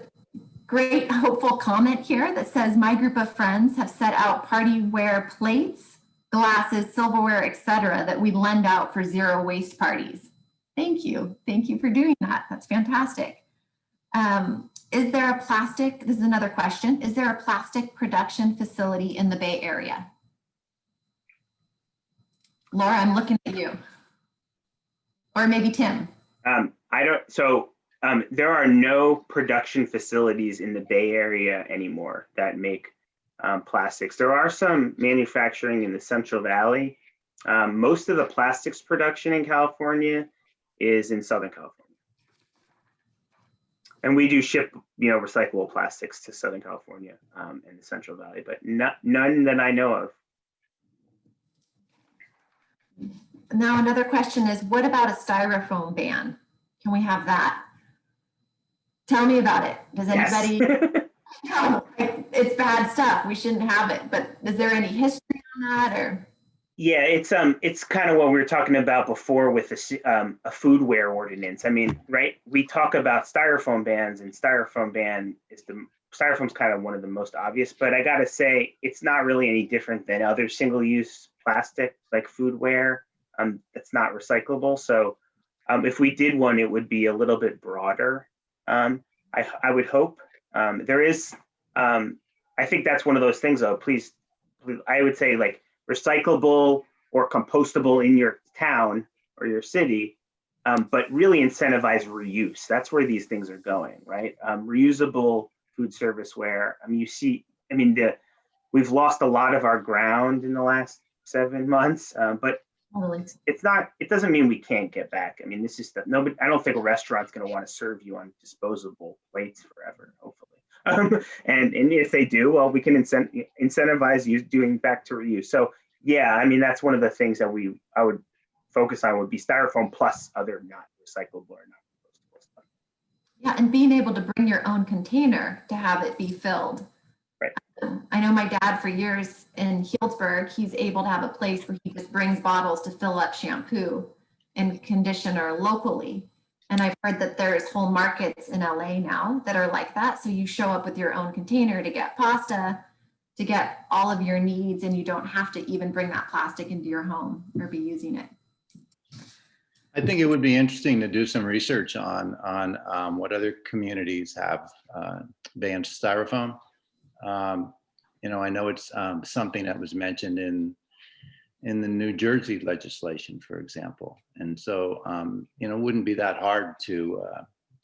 great hopeful comment here that says, my group of friends have set out party ware plates, glasses, silverware, etc., that we lend out for zero waste parties. Thank you. Thank you for doing that. That's fantastic. Is there a plastic, this is another question, is there a plastic production facility in the Bay Area? Laura, I'm looking at you. Or maybe Tim. There are no production facilities in the Bay Area anymore that make plastics. There are some manufacturing in the Central Valley. Most of the plastics production in California is in Southern California. And we do ship, recyclable plastics to Southern California and the Central Valley, but none that I know of. Now another question is, what about a styrofoam ban? Can we have that? Tell me about it. Does anybody? No, it's bad stuff. We shouldn't have it. But is there any history on that, or? Yeah, it's kind of what we were talking about before with a foodware ordinance. I mean, right? We talk about styrofoam bans, and styrofoam's kind of one of the most obvious. But I gotta say, it's not really any different than other single-use plastic like foodware. That's not recyclable. So if we did one, it would be a little bit broader. I would hope. There is, I think that's one of those things though, please, I would say like recyclable or compostable in your town or your city, but really incentivize reuse. That's where these things are going, right? Reusable food serviceware. We've lost a lot of our ground in the last 7 months, but it doesn't mean we can't get back. I mean, this is nobody. I don't think a restaurant's going to want to serve you on disposable plates forever, hopefully. And if they do, well, we can incentivize you doing back to reuse. So yeah, I mean, that's one of the things that I would focus on would be styrofoam plus other not recyclable or not compostable stuff. Yeah, and being able to bring your own container to have it be filled. Right. I know my dad for years in Healdsburg, he's able to have a place where he just brings bottles to fill up shampoo and conditioner locally. And I've heard that there's whole markets in LA now that are like that. So you show up with your own container to get pasta, to get all of your needs, and you don't have to even bring that plastic into your home or be using it. I think it would be interesting to do some research on what other communities have banned styrofoam. I know it's something that was mentioned in the New Jersey legislation, for example. And so, it wouldn't be that hard to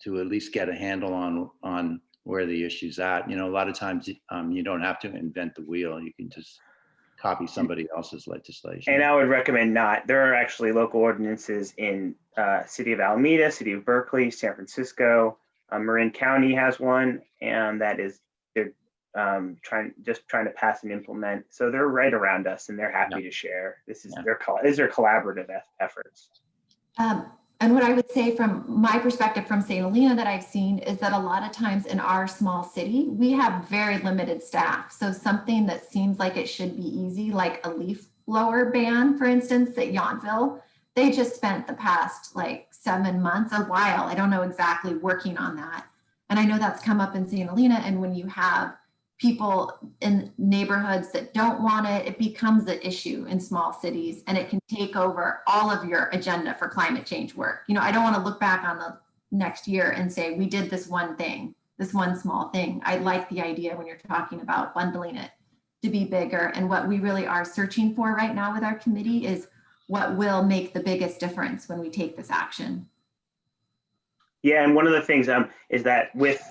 at least get a handle on where the issue's at. A lot of times you don't have to invent the wheel. You can just copy somebody else's legislation. And I would recommend not. There are actually local ordinances in City of Alameda, City of Berkeley, San Francisco. Marin County has one, and they're trying to pass and implement. So they're right around us, and they're happy to share. These are collaborative efforts. And what I would say from my perspective from St. Helena that I've seen is that a lot of times in our small city, we have very limited staff. So something that seems like it should be easy, like a leaf blower ban, for instance, at Yountville, they just spent the past like 7 months, a while, I don't know exactly, working on that. And I know that's come up in St. Helena. And when you have people in neighborhoods that don't want it, it becomes an issue in small cities, and it can take over all of your agenda for climate change work. You know, I don't want to look back on the next year and say, we did this one thing, this one small thing. I like the idea when you're talking about bundling it to be bigger. And what we really are searching for right now with our committee is what will make the biggest difference when we take this action. Yeah, and one of the things is that with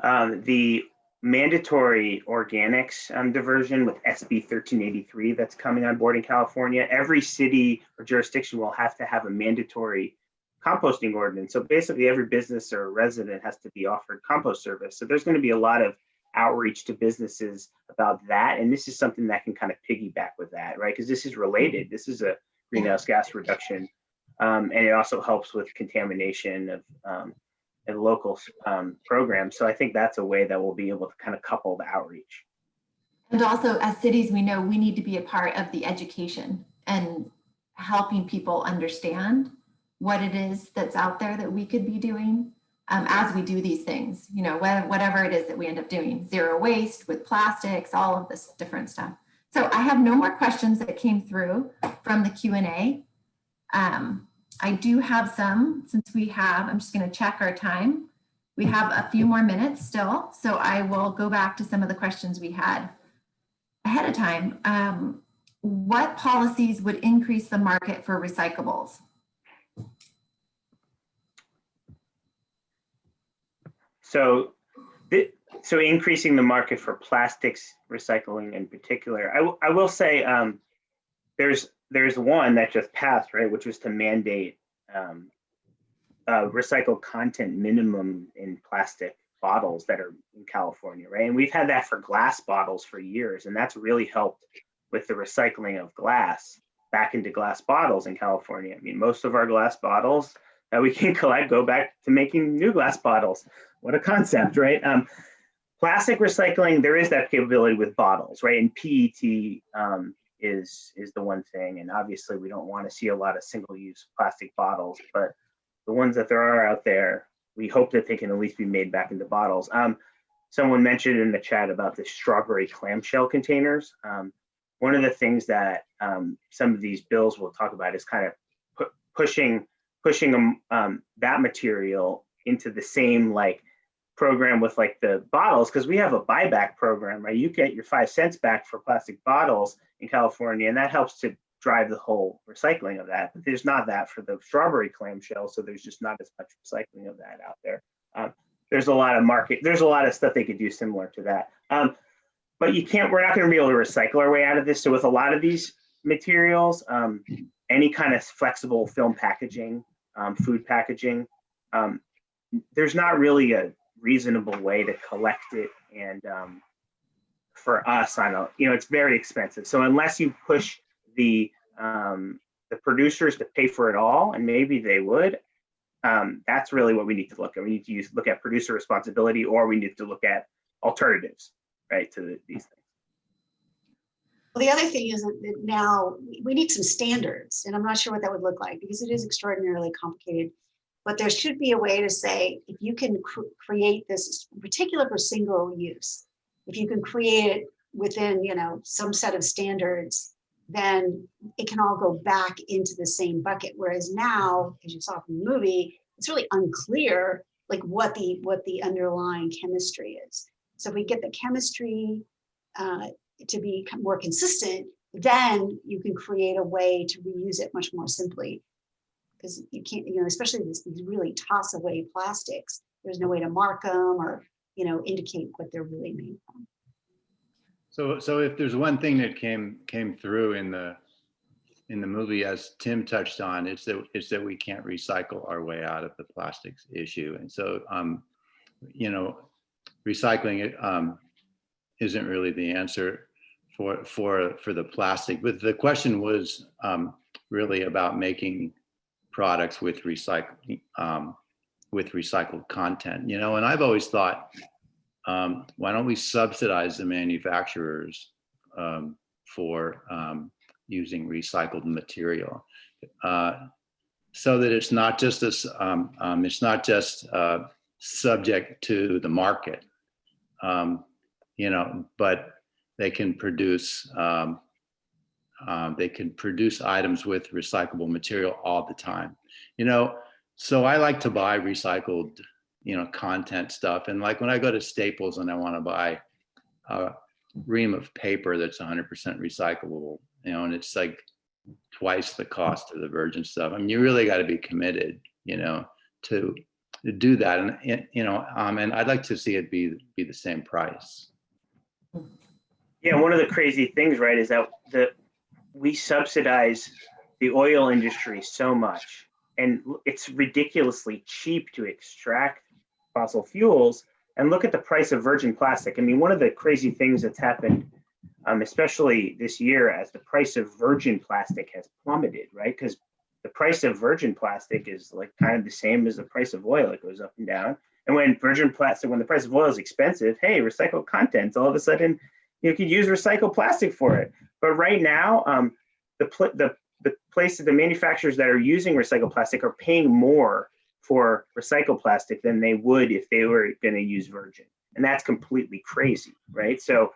the mandatory organics diversion with SB 1383 that's coming on board in California, every city or jurisdiction will have to have a mandatory composting ordinance. So basically every business or resident has to be offered compost service. So there's going to be a lot of outreach to businesses about that. And this is something that can kind of piggyback with that, right? Because this is related. This is a greenhouse gas reduction. And it also helps with contamination of and local programs. So I think that's a way that we'll be able to kind of couple the outreach. And also as cities, we know we need to be a part of the education and helping people understand what it is that's out there that we could be doing as we do these things, you know, whatever it is that we end up doing, zero waste with plastics, all of this different stuff. So I have no more questions that came through from the Q&A. I do have some, since we have, I'm just going to check our time. We have a few more minutes still, so I will go back to some of the questions we had ahead of time. What policies would increase the market for recyclables? So increasing the market for plastics recycling in particular, I will say there's one that just passed, right, which was to mandate recycled content minimum in plastic bottles that are in California, right? And we've had that for glass bottles for years, and that's really helped with the recycling of glass back into glass bottles in California. I mean, most of our glass bottles that we can collect go back to making new glass bottles. What a concept, right? Plastic recycling, there is that capability with bottles, right? And PET is the one thing. And obviously we don't want to see a lot of single-use plastic bottles, but the ones that there are out there, we hope that they can at least be made back into bottles. Someone mentioned in the chat about the strawberry clamshell containers. One of the things that some of these bills will talk about is kind of pushing that material into the same like program with like the bottles, because we have a buyback program, right? You get your 5 cents back for plastic bottles in California, and that helps to drive the whole recycling of that. But there's not that for the strawberry clamshell, so there's just not as much recycling of that out there. There's a lot of stuff they could do similar to that. But we're not going to be able to recycle our way out of this. So with a lot of these materials, any kind of flexible film packaging, food packaging, there's not really a reasonable way to collect it. And for us, it's very expensive. So unless you push the producers to pay for it all, and maybe they would, that's really what we need to look at. We need to look at producer responsibility, or we need to look at alternatives, right, to these things. Well, the other thing is that now we need some standards, and I'm not sure what that would look like because it is extraordinarily complicated. But there should be a way to say, if you can create this, particular for single use, if you can create it within, some set of standards, then it can all go back into the same bucket. Whereas now, as you saw from the movie, it's really unclear like what the underlying chemistry is. So if we get the chemistry to be more consistent, then you can create a way to reuse it much more simply. Because you can't, especially these really toss away plastics, there's no way to mark them or, indicate what they're really made from. So if there's one thing that came through in the movie, as Tim touched on, it's that we can't recycle our way out of the plastics issue. And so, recycling it isn't really the answer for the plastic. But the question was really about making products with recycled content, you know, and I've always thought, why don't we subsidize the manufacturers for using recycled material, so that it's not just subject to the market, you know, but they can produce items with recyclable material all the time, you know. So I like to buy recycled, you know, content stuff. And like when I go to Staples and I want to buy a ream of paper that's 100% recyclable, you know, and it's like twice the cost of the virgin stuff. I mean, you really got to be committed, you know, to do that. And, you know, and I'd like to see it be the same price. Yeah, one of the crazy things, right, is that we subsidize the oil industry so much, and it's ridiculously cheap to extract fossil fuels. And look at the price of virgin plastic. I mean, one of the crazy things that's happened, especially this year, as the price of virgin plastic has plummeted, right? Because the price of virgin plastic is like kind of the same as the price of oil. It goes up and down. And when the price of oil is expensive, hey, recycled content, all of a sudden you could use recycled plastic for it. But right now, the manufacturers that are using recycled plastic are paying more for recycled plastic than they would if they were going to use virgin. And that's completely crazy, right? So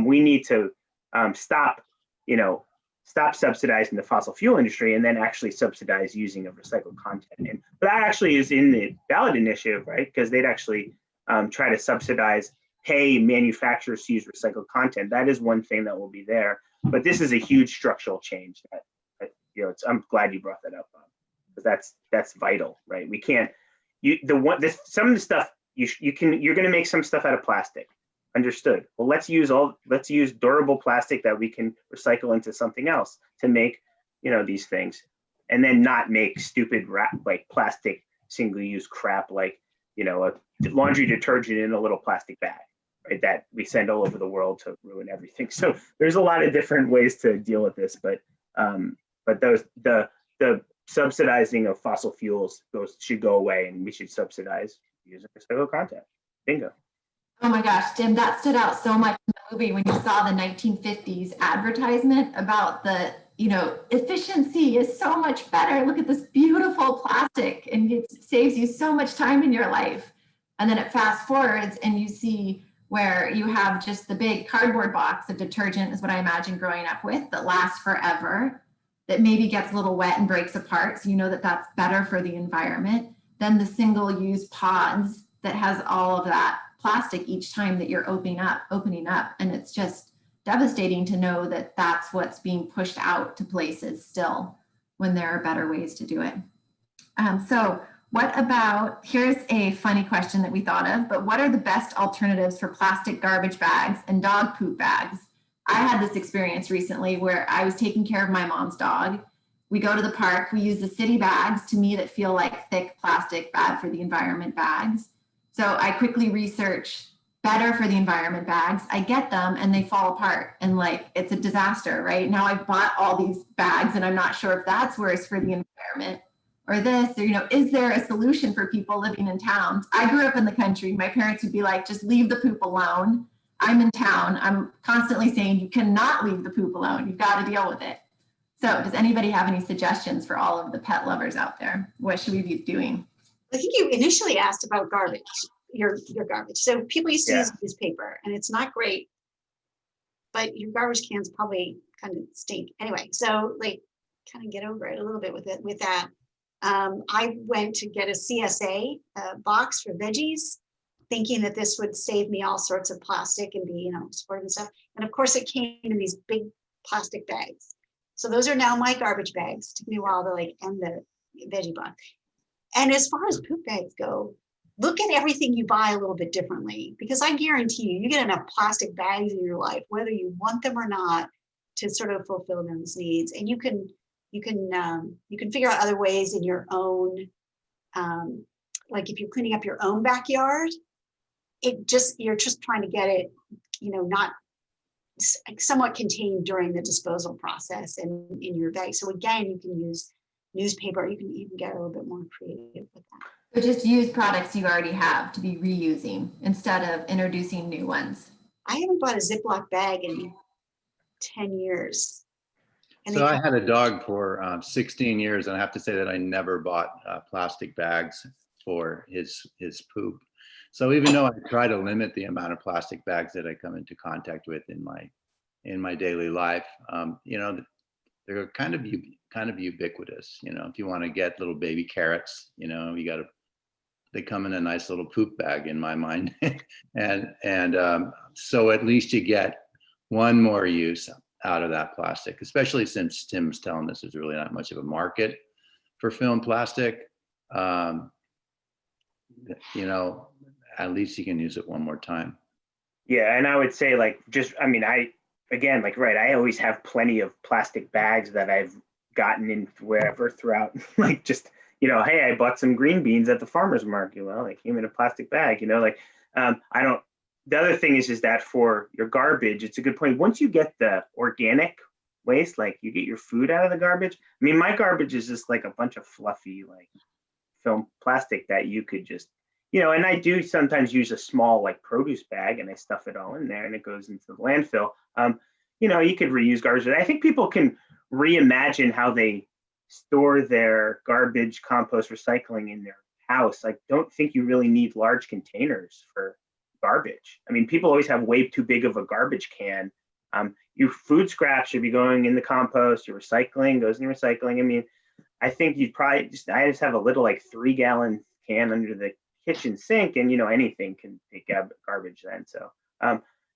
we need to stop subsidizing the fossil fuel industry and then actually subsidize using of recycled content. And that actually is in the ballot initiative, right? Because they'd actually try to subsidize, pay manufacturers to use recycled content. That is one thing that will be there. But this is a huge structural change that you know, I'm glad you brought that up, because that's vital, right? We can't, some of the stuff you're going to make some stuff out of plastic. Understood. Well, let's use durable plastic that we can recycle into something else to make, you know, these things, and then not make stupid like plastic single-use crap, like, you know, a laundry detergent in a little plastic bag, right? That we send all over the world to ruin everything. So there's a lot of different ways to deal with this, but the subsidizing of fossil fuels should go away, and we should subsidize using recycled content. Bingo. Oh my gosh, Tim, that stood out so much in the movie when you saw the 1950s advertisement about the, you know, efficiency is so much better. Look at this beautiful plastic, and it saves you so much time in your life. And then it fast forwards and you see where you have just the big cardboard box of detergent, is what I imagine growing up with, that lasts forever, that maybe gets a little wet and breaks apart. So you know that that's better for the environment than the single-use pods that has all of that plastic each time that you're opening up. And it's just devastating to know that that's what's being pushed out to places still, when there are better ways to do it. So what about, here's a funny question that we thought of, but what are the best alternatives for plastic garbage bags and dog poop bags? I had this experience recently where I was taking care of my mom's dog. We go to the park, we use the city bags, to me, that feel like thick plastic, bad for the environment bags. So I quickly research better for the environment bags. I get them and they fall apart, and like, it's a disaster, right? Now I've bought all these bags and I'm not sure if that's worse for the environment or this, or, you know, is there a solution for people living in towns? I grew up in the country. My parents would be like, just leave the poop alone. I'm in town. I'm constantly saying, you cannot leave the poop alone. You've got to deal with it. So does anybody have any suggestions for all of the pet lovers out there? What should we be doing? I think you initially asked about garbage, your garbage. So people used to use newspaper, and it's not great, but your garbage cans probably kind of stink. Anyway, so like kind of get over it a little bit with that. I went to get a CSA box for veggies, thinking that this would save me all sorts of plastic and be, you know, supportive and stuff. And of course it came in these big plastic bags. So those are now my garbage bags. It took me a while to like end the veggie box. And as far as poop bags go, look at everything you buy a little bit differently, because I guarantee you get enough plastic bags in your life, whether you want them or not, to sort of fulfill those needs. And you can figure out other ways in your own, like if you're cleaning up your own backyard, you're just trying to get it, you know, not somewhat contained during the disposal process and in your bag. So again, you can use newspaper. You can get a little bit more creative with that. So just use products you already have to be reusing instead of introducing new ones. I haven't bought a Ziploc bag in 10 years. And So they I had a dog for 16 years, and I have to say that I never bought plastic bags for his poop. So even though I try to limit the amount of plastic bags that I come into contact with in my daily life, you know, they're kind of ubiquitous. You know, if you want to get little baby carrots, you know, they come in a nice little poop bag in my mind, and so at least you get one more use out of that plastic, especially since Tim's telling us there's really not much of a market for film plastic. You know, at least you can use it one more time. Yeah, and I would say like I mean, again, like, right, I always have plenty of plastic bags that I've gotten in wherever throughout, like, just, you know, hey, I bought some green beans at the farmer's market. Well, they came in a plastic bag, you know, like, the other thing is that for your garbage, it's a good point. Once you get the organic waste, like you get your food out of the garbage. I mean, my garbage is just like a bunch of fluffy, like film plastic that you could just, you know, and I do sometimes use a small like produce bag and I stuff it all in there and it goes into the landfill. You know, you could reuse garbage. I think people can reimagine how they store their garbage, compost, recycling in their house. I don't think you really need large containers for garbage. I mean, people always have way too big of a garbage can. Your food scraps should be going in the compost, your recycling goes in the recycling. I mean, I think you'd probably I just have a little like 3-gallon can under the kitchen sink and, you know, anything can take out garbage then. So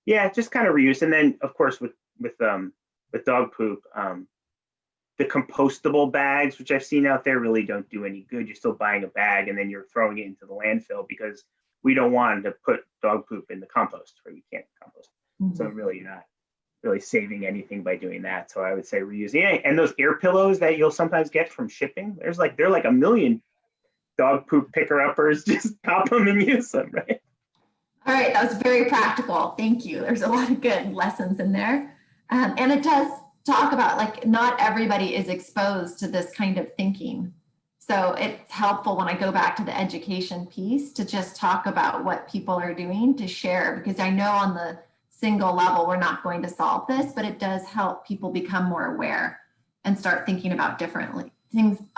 yeah, just kind of reuse. And then of course with dog poop, the compostable bags, which I've seen out there, really don't do any good. You're still buying a bag and then you're throwing it into the landfill because we don't want to put dog poop in the compost, right? You can't compost. Mm-hmm. So really you're not really saving anything by doing that. So I would say reusing. And those ear pillows that you'll sometimes get from shipping, they're like a million dog poop picker-uppers. Just pop them and use them, right? All right, that was very practical. Thank you. There's a lot of good lessons in there. And it does talk about like not everybody is exposed to this kind of thinking. So it's helpful when I go back to the education piece to just talk about what people are doing to share, because I know on the single level, we're not going to solve this, but it does help people become more aware and start thinking about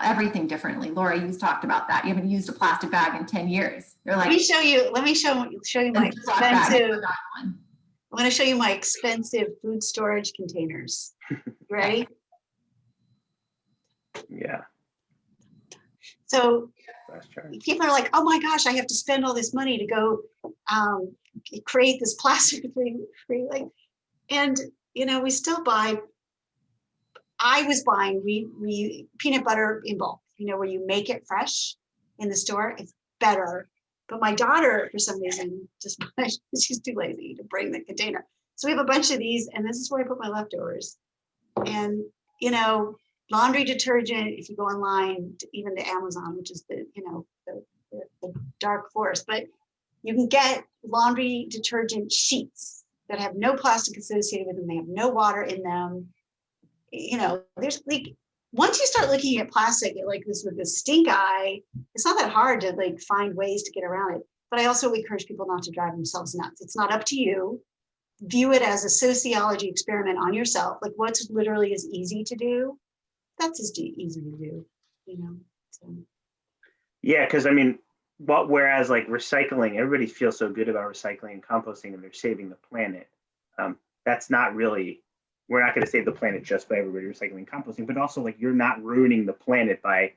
everything differently. Laura, you talked about that. You haven't used a plastic bag in 10 years. You're like, Let me show you my expensive, I'm going to show you my expensive food storage containers. You ready? Yeah. So people are like, oh my gosh, I have to spend all this money to go create this plastic free, like, and you know, we still buy. I was buying we peanut butter in bulk, you know, where you make it fresh in the store. It's better. But my daughter, for some reason, she's too lazy to bring the container. So we have a bunch of these, and this is where I put my leftovers. And you know, laundry detergent, if you go online, even to Amazon, which is the dark forest, but you can get laundry detergent sheets that have no plastic associated with them. They have no water in them. You know, there's like, once you start looking at plastic like this with the stink eye, it's not that hard to like find ways to get around it. But I also encourage people not to drive themselves nuts. It's not up to you. View it as a sociology experiment on yourself. Like what's literally is easy to do, that's as easy to do, you know. So. Yeah, because I mean, whereas like recycling, everybody feels so good about recycling and composting and they're saving the planet. That's not really, we're not going to save the planet just by everybody recycling and composting, but also like you're not ruining the planet by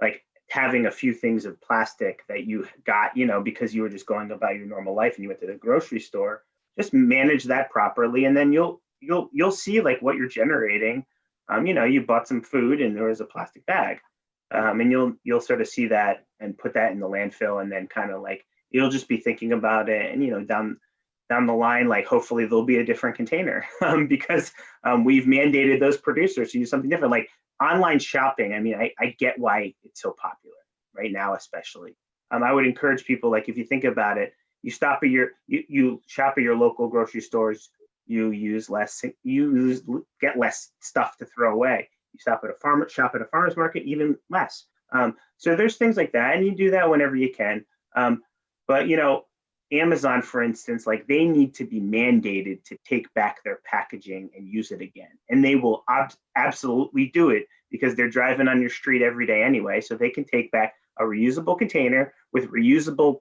like having a few things of plastic that you got, you know, because you were just going about your normal life and you went to the grocery store. Just manage that properly, and then you'll see like what you're generating. You know, you bought some food and there was a plastic bag, and you'll sort of see that and put that in the landfill, and then kind of like you'll just be thinking about it, and you know, down the line, like hopefully there'll be a different container because we've mandated those producers to use something different. Like online shopping, I mean, I get why it's so popular right now, especially. I would encourage people, like if you think about it, you shop at your local grocery stores, you get less stuff to throw away. You shop at a farmer's market, even less. So there's things like that, and you do that whenever you can. But you know, Amazon, for instance, like they need to be mandated to take back their packaging and use it again. And they will absolutely do it because they're driving on your street every day anyway. So they can take back a reusable container with reusable,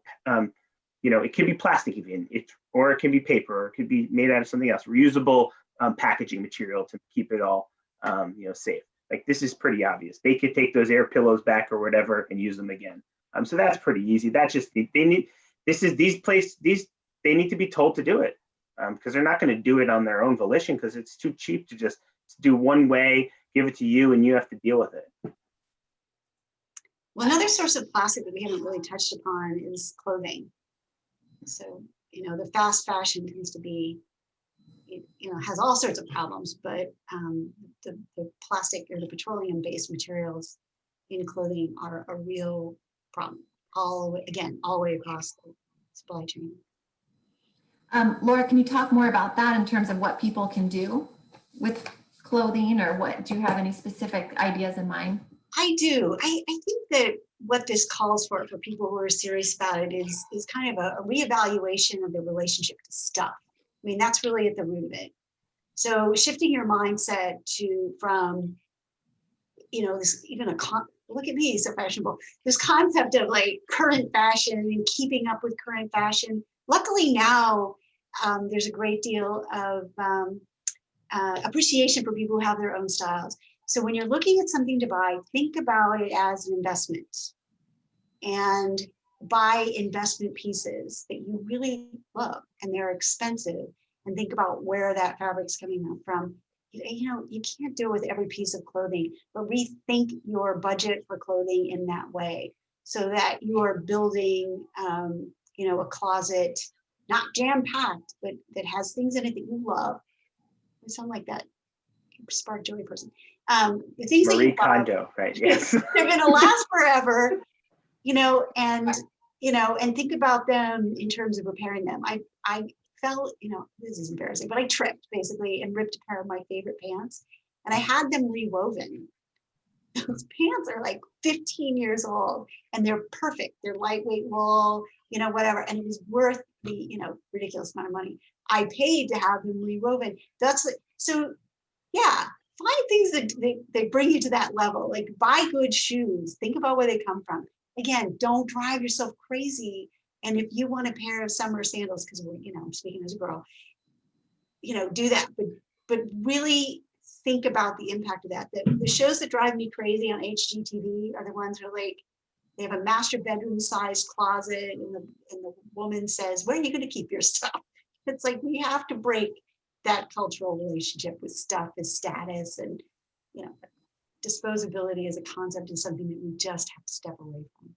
you know, it can be plastic even, or it can be paper, or it could be made out of something else, reusable packaging material to keep it all, you know, safe. Like this is pretty obvious. They could take those air pillows back or whatever and use them again. So that's pretty easy. That's just, they need, they need to be told to do it because they're not going to do it on their own volition because it's too cheap to just do one way, give it to you, and you have to deal with it. Well, another source of plastic that we haven't really touched upon is clothing. So, you know, the fast fashion tends to be, you know, has all sorts of problems, but the plastic or the petroleum-based materials in clothing are a real problem. All the way across the supply chain. Laura, can you talk more about that in terms of what people can do with clothing, or what, do you have any specific ideas in mind? I do. I think that what this calls for people who are serious about it is kind of a reevaluation of the relationship to stuff. I mean, that's really at the root of it. So shifting your mindset from, you know, this even look at me, so fashionable. This concept of like current fashion and keeping up with current fashion. Luckily now, there's a great deal of appreciation for people who have their own styles. So when you're looking at something to buy, think about it as an investment and buy investment pieces that you really love and they're expensive, and think about where that fabric's coming from. You know, you can't do it with every piece of clothing, but rethink your budget for clothing in that way so that you are building, you know, a closet, not jam-packed, but that has things in it that you love. I sound like that Spark Joy person. The things Marie that you Kondo, right? Yes. They're going to last forever, you know, and think about them in terms of repairing them. I fell, you know, this is embarrassing, but I tripped basically and ripped a pair of my favorite pants, and I had them rewoven. Those pants are like 15 years old and they're perfect. They're lightweight wool, you know, whatever. And it was worth the, you know, ridiculous amount of money I paid to have them rewoven. So yeah, find things that they bring you to that level. Like buy good shoes, think about where they come from. Again, don't drive yourself crazy. And if you want a pair of summer sandals, because we're, you know, I'm speaking as a girl, you know, do that, but really think about the impact of that. The shows that drive me crazy on HGTV are the ones where like they have a master bedroom sized closet and the woman says, where are you going to keep your stuff? It's like we have to break that cultural relationship with stuff as status, and you know, disposability as a concept is something that we just have to step away from.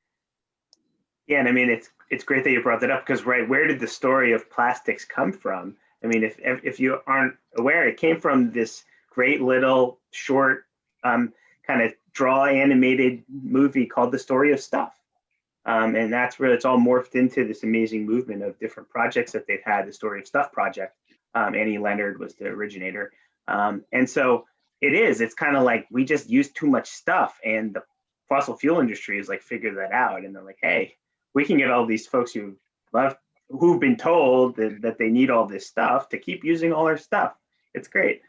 Yeah, and I mean, it's great that you brought that up because, right, where did the story of plastics come from? I mean, if you aren't aware, it came from this great little short kind of draw animated movie called The Story of Stuff. And that's where it's all morphed into this amazing movement of different projects that they've had. The Story of Stuff project. Annie Leonard was the originator. And so it's kind of like we just use too much stuff, and the fossil fuel industry is like figure that out. And they're like, hey, we can get all these folks who've been told that they need all this stuff to keep using all our stuff. It's great.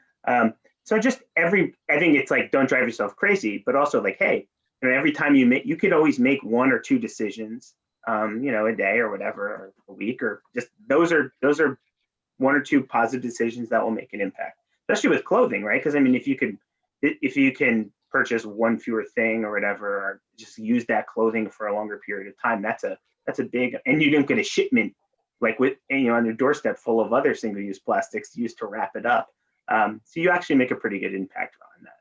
So just I think it's like, don't drive yourself crazy, but also like, hey, you know, every time you could always make one or two decisions, you know, a day or whatever, or a week, or just those are one or two positive decisions that will make an impact, especially with clothing, right? Because I mean, if you can purchase one fewer thing or whatever, or just use that clothing for a longer period of time, that's a big, and you don't get a shipment like with, you know, on your doorstep full of other single-use plastics used to wrap it up. So you actually make a pretty good impact on that.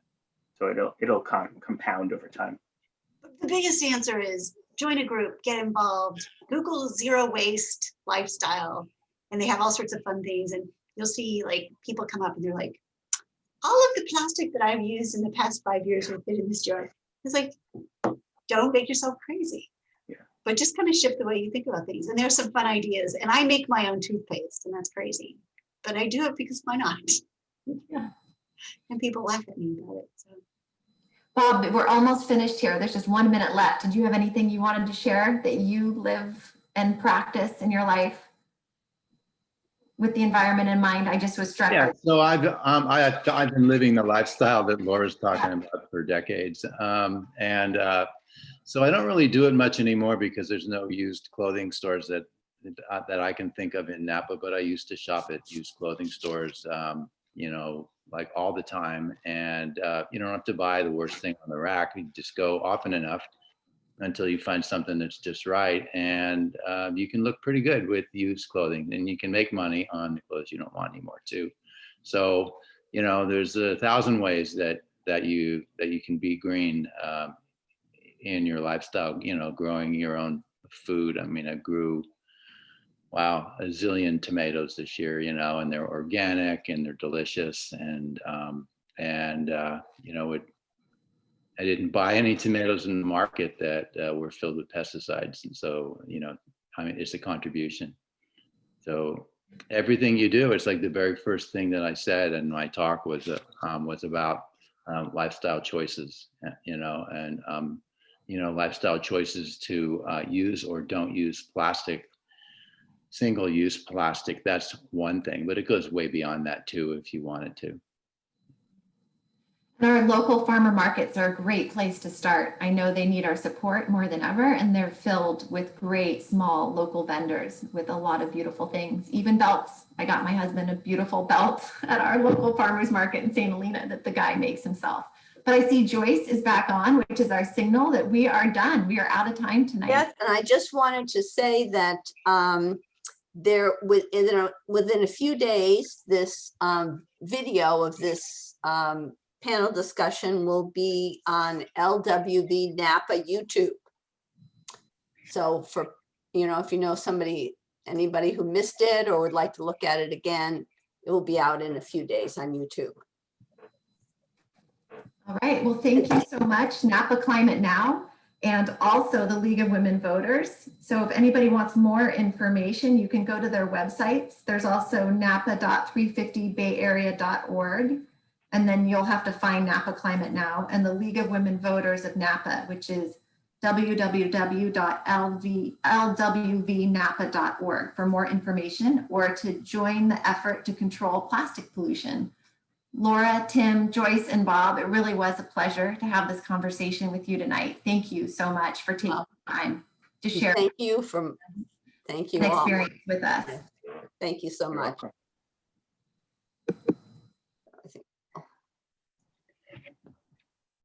So it'll compound over time. The biggest answer is join a group, get involved, Google zero waste lifestyle, and they have all sorts of fun things. And you'll see like people come up and they're like, all of the plastic that I've used in the past 5 years will fit in this jar. It's like, don't make yourself crazy. Yeah. But just kind of shift the way you think about things. And there's some fun ideas. And I make my own toothpaste, and that's crazy. But I do it because why not? Yeah. And people laugh at me about it. So Bob, we're almost finished here. There's just 1 minute left. Did you have anything you wanted to share that you live and practice in your life with the environment in mind? I just was struck. Yeah, so I've been living the lifestyle that Laura's talking about for decades, so I don't really do it much anymore because there's no used clothing stores that I can think of in Napa. But I used to shop at used clothing stores, you know, like all the time, and you don't have to buy the worst thing on the rack. You just go often enough until you find something that's just right, and you can look pretty good with used clothing, and you can make money on the clothes you don't want anymore too. So, you know, there's 1,000 ways that you can be green in your lifestyle. You know, growing your own food. I mean, I grew, wow, a zillion tomatoes this year. You know, and they're organic and they're delicious, and you know, I didn't buy any tomatoes in the market that were filled with pesticides. And so, you know, I mean, it's a contribution. So everything you do, it's like the very first thing that I said in my talk was about lifestyle choices, you know, and, you know, lifestyle choices to use or don't use plastic, single-use plastic. That's one thing, but it goes way beyond that too, if you wanted to. Our local farmer markets are a great place to start. I know they need our support more than ever, and they're filled with great small local vendors with a lot of beautiful things, even belts. I got my husband a beautiful belt at our local farmers market in St. Helena that the guy makes himself. But I see Joyce is back on, which is our signal that we are done. We are out of time tonight. Yes, and I just wanted to say that within a few days, this video of this panel discussion will be on LWV Napa YouTube. So for, you know, if you know anybody who missed it or would like to look at it again, it will be out in a few days on YouTube. All right, well, thank you so much, Napa Climate Now, and also the League of Women Voters. So if anybody wants more information, you can go to their websites. There's also napa.350bayarea.org. And then you'll have to find Napa Climate Now and the League of Women Voters of Napa, which is www.lwvnapa.org for more information or to join the effort to control plastic pollution. Laura, Tim, Joyce, and Bob, it really was a pleasure to have this conversation with you tonight. Thank you so much for taking the time to share. Thank you an all. experience with us. Thank you so much.